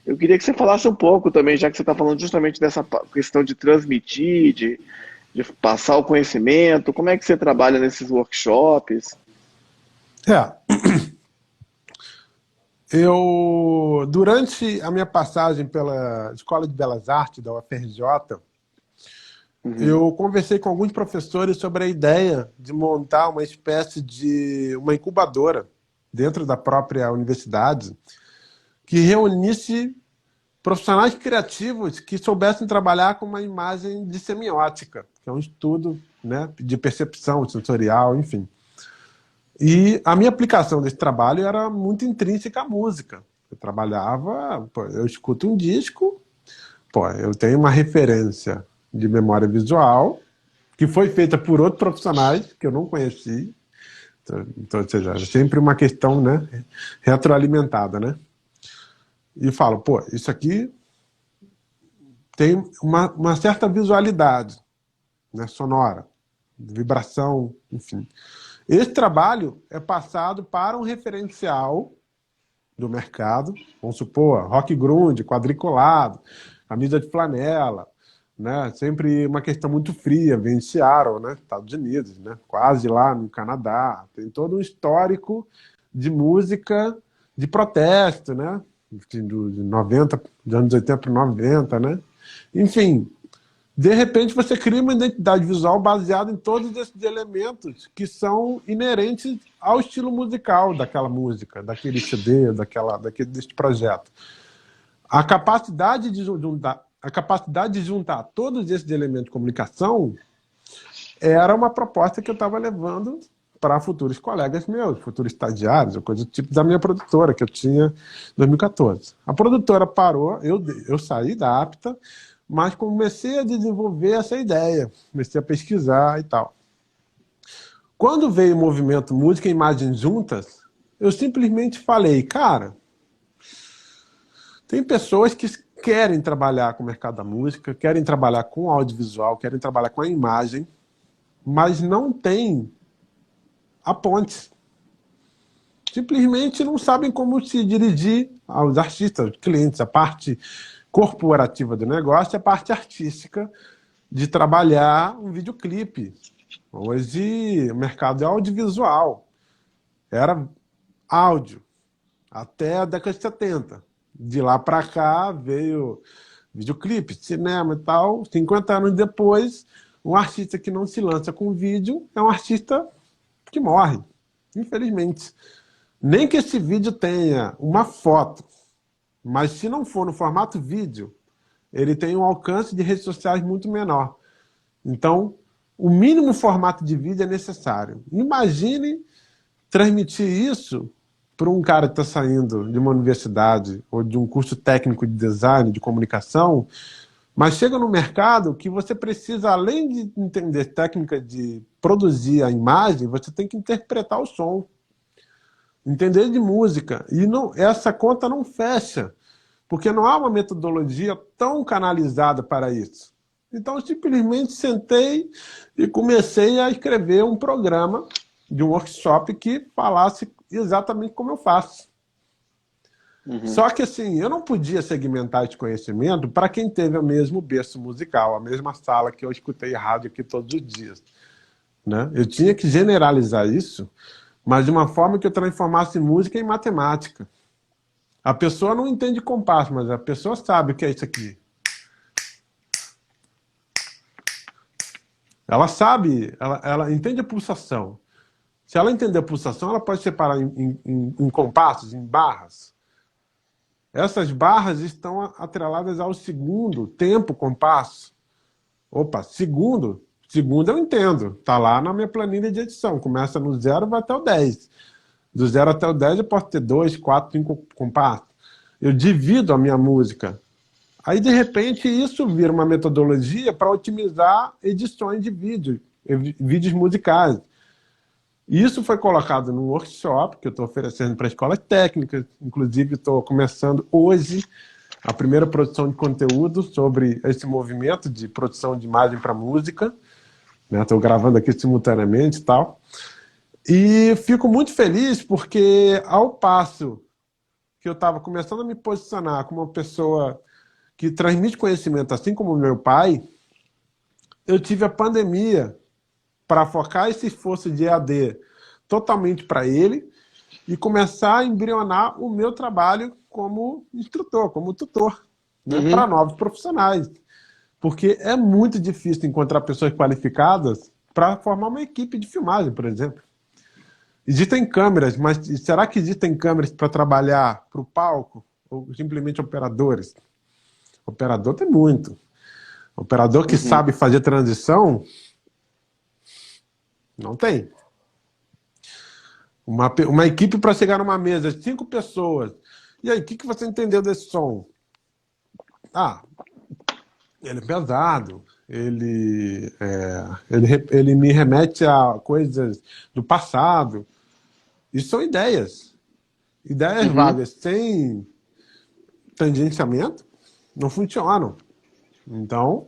Eu queria que você falasse um pouco também, já que você está falando justamente dessa questão de transmitir, de passar o conhecimento. Como é que você trabalha nesses workshops? Durante a minha passagem pela Escola de Belas Artes da UFRJ, eu conversei com alguns professores sobre a ideia de montar uma espécie de uma incubadora dentro da própria universidade que reunisse profissionais criativos que soubessem trabalhar com uma imagem de semiótica, que é um estudo, né, de percepção sensorial, enfim. E a minha aplicação desse trabalho era muito intrínseca à música. Eu trabalhava, eu escuto um disco, eu tenho uma referência de memória visual que foi feita por outros profissionais que eu não conheci. Então, ou seja, é sempre uma questão, né, retroalimentada, né? E falo, isso aqui tem uma certa visualidade, né, sonora, vibração, enfim. Esse trabalho é passado para um referencial do mercado, vamos supor, rock grunge, quadriculado, camisa de flanela, né? Sempre uma questão muito fria, vem de Seattle, né? Estados Unidos, né? Quase lá no Canadá, tem todo um histórico de música de protesto, né? De 90, de anos 80 para 90, né? Enfim, de repente você cria uma identidade visual baseada em todos esses elementos que são inerentes ao estilo musical daquela música, daquele CD, desse projeto. A capacidade de juntar todos esses elementos de comunicação era uma proposta que eu estava levando para futuros colegas meus, futuros estagiários, ou coisa do tipo da minha produtora, que eu tinha em 2014. A produtora parou, eu saí da Apta, mas comecei a desenvolver essa ideia, comecei a pesquisar e tal. Quando veio o movimento Música e Imagem Juntas, eu simplesmente falei, cara, tem pessoas que querem trabalhar com o mercado da música, querem trabalhar com o audiovisual, querem trabalhar com a imagem, mas não tem a ponte. Simplesmente não sabem como se dirigir aos artistas, aos clientes, a parte corporativa do negócio e a parte artística de trabalhar um videoclipe. Hoje o mercado é audiovisual. Era áudio até a década de 70. De lá para cá veio videoclipe, cinema e tal. 50 anos depois, um artista que não se lança com vídeo é um artista que morre, infelizmente. Nem que esse vídeo tenha uma foto, mas se não for no formato vídeo, ele tem um alcance de redes sociais muito menor. Então, o mínimo formato de vídeo é necessário. Imagine transmitir isso para um cara que está saindo de uma universidade ou de um curso técnico de design, de comunicação, mas chega no mercado que você precisa, além de entender técnica de produzir a imagem, você tem que interpretar o som, entender de música. E essa conta não fecha, porque não há uma metodologia tão canalizada para isso. Então, eu simplesmente sentei e comecei a escrever um programa de um workshop que falasse exatamente como eu faço. Só que, assim, eu não podia segmentar esse conhecimento para quem teve o mesmo berço musical, a mesma sala que eu escutei rádio aqui todos os dias, né? Eu tinha que generalizar isso, mas de uma forma que eu transformasse música em matemática. A pessoa não entende compasso, mas a pessoa sabe o que é isso aqui. Ela sabe, ela entende a pulsação. Se ela entender a pulsação, ela pode separar em compassos, em barras. Essas barras estão atreladas ao segundo, tempo, compasso. Opa, segundo. Segundo eu entendo. Está lá na minha planilha de edição. Começa no 0 e vai até o 10. Do 0 até o 10 eu posso ter 2, 4, 5 compassos. Eu divido a minha música. Aí, de repente, isso vira uma metodologia para otimizar edições de vídeos musicais. Isso foi colocado num workshop que eu estou oferecendo para escolas técnicas. Inclusive, estou começando hoje a primeira produção de conteúdo sobre esse movimento de produção de imagem para música. Estou gravando aqui simultaneamente e tal. E fico muito feliz porque, ao passo que eu estava começando a me posicionar como uma pessoa que transmite conhecimento, assim como meu pai, eu tive a pandemia para focar esse esforço de EAD totalmente para ele e começar a embrionar o meu trabalho como instrutor, como tutor, né, para novos profissionais. Porque é muito difícil encontrar pessoas qualificadas para formar uma equipe de filmagem, por exemplo. Existem câmeras, mas será que existem câmeras para trabalhar para o palco ou simplesmente operadores? Operador tem muito. Operador que sabe fazer transição, não tem. Uma equipe para chegar numa mesa, 5 pessoas. E aí, o que você entendeu desse som? Ah, ele é pesado, ele me remete a coisas do passado. Isso são ideias. Ideias vagas sem tangenciamento não funcionam. Então,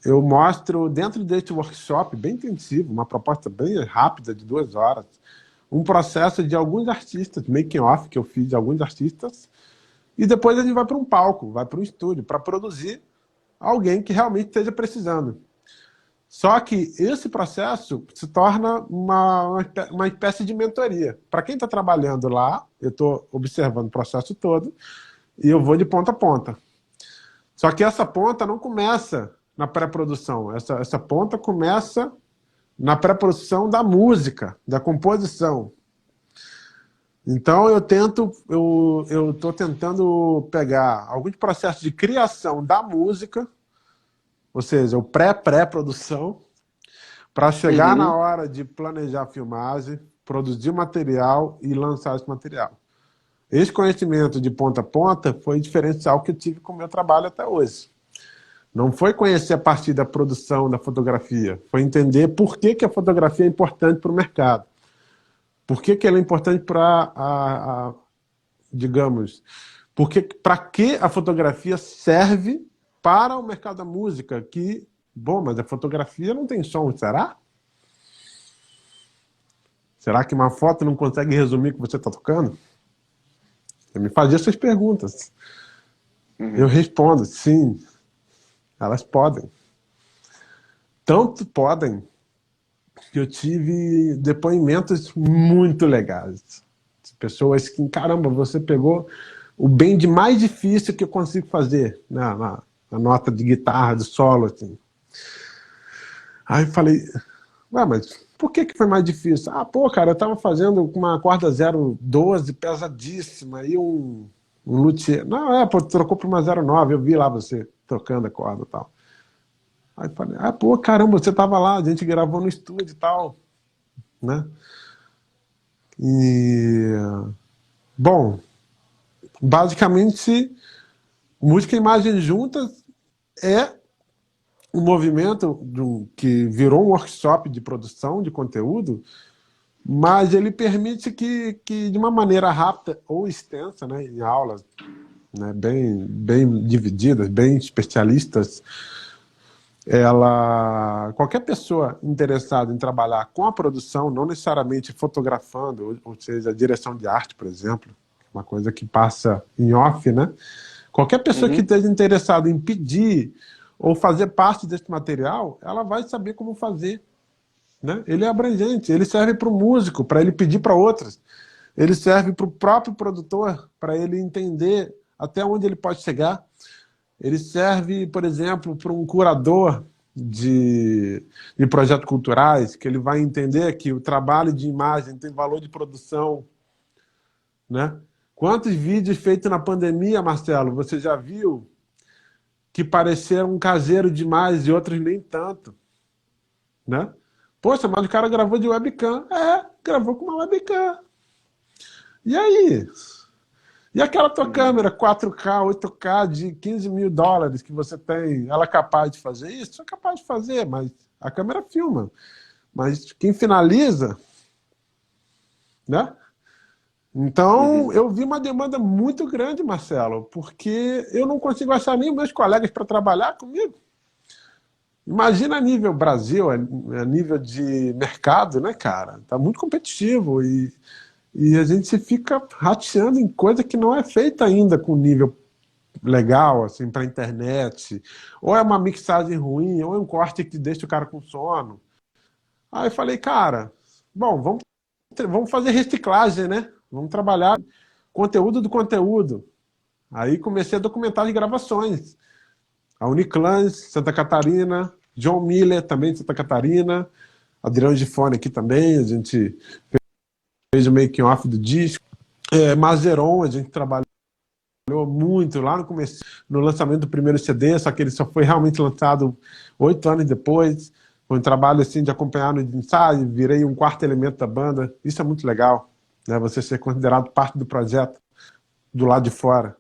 eu mostro dentro deste workshop bem intensivo, uma proposta bem rápida de 2 horas, um processo de alguns artistas, making off que eu fiz de alguns artistas, e depois a gente vai para um palco, vai para um estúdio, para produzir alguém que realmente esteja precisando. Só que esse processo se torna uma espécie de mentoria. Para quem está trabalhando lá, eu estou observando o processo todo e eu vou de ponta a ponta. Só que essa ponta não começa na pré-produção. Essa ponta começa na pré-produção da música, da composição. Então eu estou tentando pegar alguns processos de criação da música, ou seja, o pré-produção, para chegar na hora de planejar a filmagem, produzir material e lançar esse material. Esse conhecimento de ponta a ponta foi o diferencial que eu tive com o meu trabalho até hoje. Não foi conhecer a partir da produção da fotografia, foi entender por que a fotografia é importante para o mercado. Por que ela é importante para, digamos, para que a fotografia serve para o mercado da música? Que, bom, mas a fotografia não tem som, será? Será que uma foto não consegue resumir o que você está tocando? Eu me fazia essas perguntas. Eu respondo, sim, elas podem. Tanto podem que eu tive depoimentos muito legais. Pessoas que, caramba, você pegou o bem de mais difícil que eu consigo fazer na nota de guitarra, de solo, assim. Aí eu falei, ué, mas por que foi mais difícil? Ah, pô, cara, eu tava fazendo uma corda 012 pesadíssima e um luthier. Não, pô, trocou para uma 09, eu vi lá você trocando a corda e tal. Aí eu falei, ah, pô, caramba, você tava lá, a gente gravou no estúdio e tal, né? E, bom, basicamente, música e imagem juntas é um movimento que virou um workshop de produção de conteúdo, mas ele permite que de uma maneira rápida ou extensa, né, em aulas, né, bem divididas, bem especialistas, qualquer pessoa interessada em trabalhar com a produção, não necessariamente fotografando, ou seja, a direção de arte, por exemplo, uma coisa que passa em off, né? Qualquer pessoa que esteja interessada em pedir ou fazer parte desse material, ela vai saber como fazer, né? Ele é abrangente, ele serve para o músico, para ele pedir para outros. Ele serve para o próprio produtor, para ele entender até onde ele pode chegar. Ele serve, por exemplo, para um curador de projetos culturais, que ele vai entender que o trabalho de imagem tem valor de produção, né? Quantos vídeos feitos na pandemia, Marcelo, você já viu que pareceram caseiro demais e outros nem tanto, né? Poxa, mas o cara gravou de webcam. Gravou com uma webcam. E aí? E aquela tua câmera 4K, 8K de 15 mil dólares que você tem, ela é capaz de fazer isso? É capaz de fazer, mas a câmera filma. Mas quem finaliza, né? Então, eu vi uma demanda muito grande, Marcelo, porque eu não consigo achar nem meus colegas para trabalhar comigo. Imagina a nível Brasil, a nível de mercado, né, cara? Tá muito competitivo e a gente fica rateando em coisa que não é feita ainda com nível legal, assim, para internet. Ou é uma mixagem ruim, ou é um corte que deixa o cara com sono. Aí eu falei, cara, bom, vamos fazer reciclagem, né? Vamos trabalhar conteúdo do conteúdo. Aí comecei a documentar as gravações. A Uniclans, Santa Catarina, John Miller, também de Santa Catarina, Adriano Gifone aqui também, a gente fez o making off do disco. Mazeron, a gente trabalhou muito lá no começo, no lançamento do primeiro CD, só que ele só foi realmente lançado 8 anos depois. Foi um trabalho assim de acompanhar no ensaio, virei um quarto elemento da banda. Isso é muito legal, né? Você ser considerado parte do projeto do lado de fora.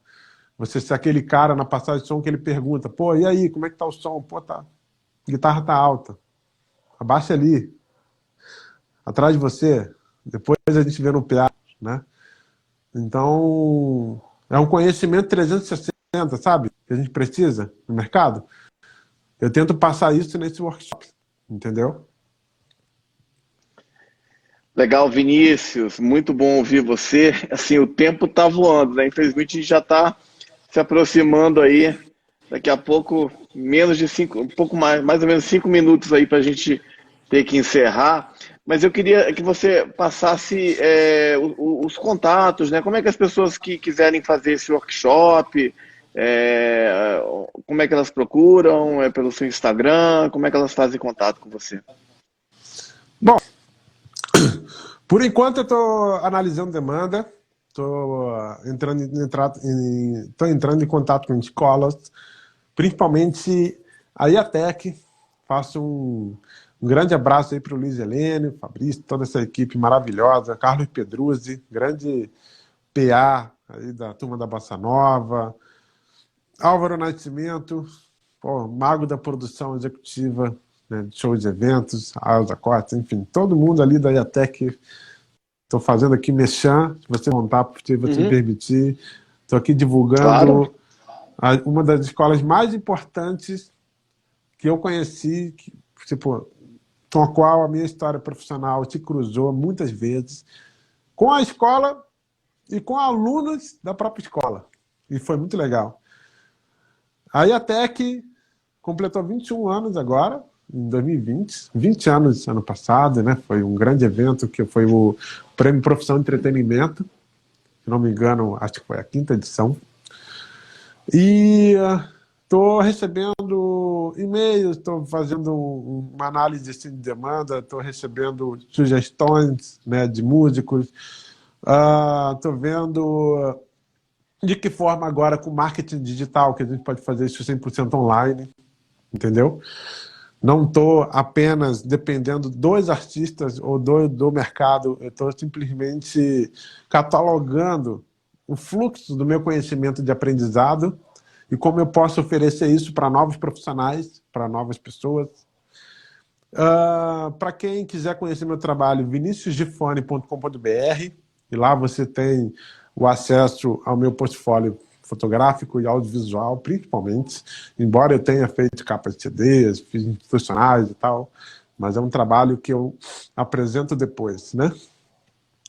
Você ser aquele cara na passagem de som que ele pergunta, pô, e aí, como é que tá o som? Pô, tá, a guitarra tá alta. Abaixa ali. Atrás de você. Depois a gente vê no PA, né? Então, é um conhecimento 360, sabe? Que a gente precisa no mercado. Eu tento passar isso nesse workshop, entendeu? Legal, Vinícius. Muito bom ouvir você. Assim, o tempo tá voando, né? Infelizmente a gente já está se aproximando aí. Daqui a pouco, menos de 5, um pouco mais ou menos 5 minutos aí para a gente ter que encerrar. Mas eu queria que você passasse os contatos, né? Como é que as pessoas que quiserem fazer esse workshop, como é que elas procuram? É pelo seu Instagram? Como é que elas fazem contato com você? Bom, por enquanto eu estou analisando demanda, estou entrando em contato com escolas, principalmente a IATEC. Faço um grande abraço aí para o Luiz Helênio, Fabrício, toda essa equipe maravilhosa, Carlos Pedruzzi, grande PA aí da turma da Bossa Nova, Álvaro Nascimento, mago da produção executiva, né, de shows de eventos, Alza Costa, enfim, todo mundo ali da IATEC. Estou fazendo aqui mexã, se você montar, se você me permitir. Estou aqui divulgando uma das escolas mais importantes que eu conheci, com a qual a minha história profissional se cruzou muitas vezes, com a escola e com alunos da própria escola. E foi muito legal. A IATEC completou 21 anos agora, em 2020, 20 anos ano passado, né? Foi um grande evento que foi o Prêmio Profissão de Entretenimento, se não me engano, acho que foi a 5ª edição. E estou recebendo e-mails, estou fazendo uma análise assim, de demanda, estou recebendo sugestões, né, de músicos, estou vendo de que forma agora com marketing digital que a gente pode fazer isso 100% online, entendeu? Não estou apenas dependendo dos artistas ou do mercado, eu estou simplesmente catalogando o fluxo do meu conhecimento de aprendizado e como eu posso oferecer isso para novos profissionais, para novas pessoas. Para quem quiser conhecer meu trabalho, viniciusgifone.com.br, e lá você tem o acesso ao meu portfólio fotográfico e audiovisual, principalmente, embora eu tenha feito capas de CDs, fiz institucionais e tal, mas é um trabalho que eu apresento depois, né?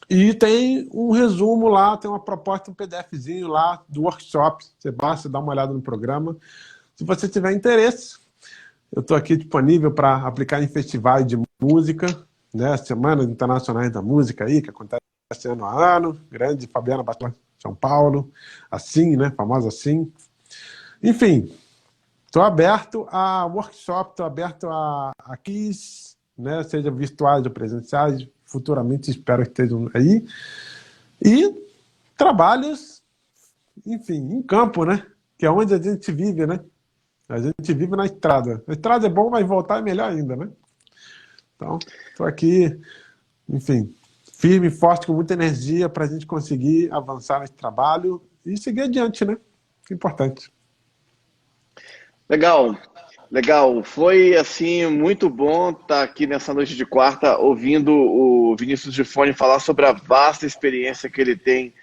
E tem um resumo lá, tem uma proposta, um PDFzinho lá do workshop, você basta dar uma olhada no programa. Se você tiver interesse, eu estou aqui disponível para aplicar em festivais de música, né? Semanas Internacionais da Música aí, que acontece ano a ano, grande Fabiana Batista, São Paulo, assim, né? Famosa assim. Enfim, Estou aberto a workshop, estou aberto a quiz, né? Seja virtuais ou presenciais, futuramente espero que estejam aí. E trabalhos, enfim, em campo, né? Que é onde a gente vive, né? A gente vive na estrada. A estrada é bom, mas voltar é melhor ainda, né? Então, estou aqui, enfim, firme e forte, com muita energia para a gente conseguir avançar nesse trabalho e seguir adiante, né? Que é importante. Legal, legal. Foi, assim, muito bom estar aqui nessa noite de quarta ouvindo o Vinícius Gifone falar sobre a vasta experiência que ele tem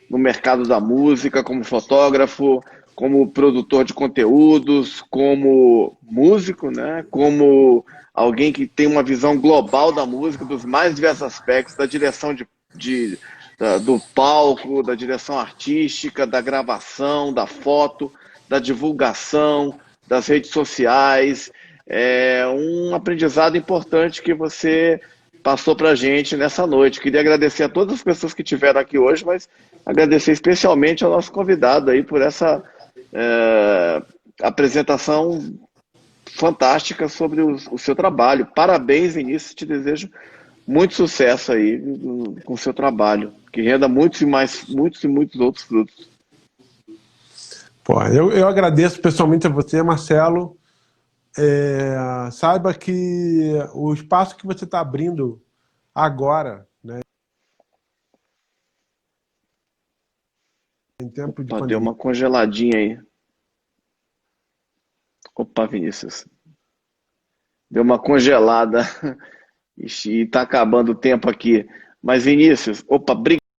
no mercado da música, como fotógrafo, como produtor de conteúdos, como músico, né? Como alguém que tem uma visão global da música, dos mais diversos aspectos, da direção do palco, da direção artística, da gravação, da foto, da divulgação, das redes sociais. É um aprendizado importante que você passou para a gente nessa noite. Queria agradecer a todas as pessoas que estiveram aqui hoje, mas agradecer especialmente ao nosso convidado aí por essa apresentação fantástica sobre o seu trabalho. Parabéns, Vinícius, te desejo muito sucesso aí com o seu trabalho, que renda muitos e muitos outros frutos. Pô, eu agradeço pessoalmente a você, Marcelo. Saiba que o espaço que você está abrindo agora, né, em tempo de Opa, deu pandemia. uma congeladinha aí. Opa, Vinícius. Deu uma congelada e está acabando o tempo aqui. Mas, Vinícius, opa, obrigado.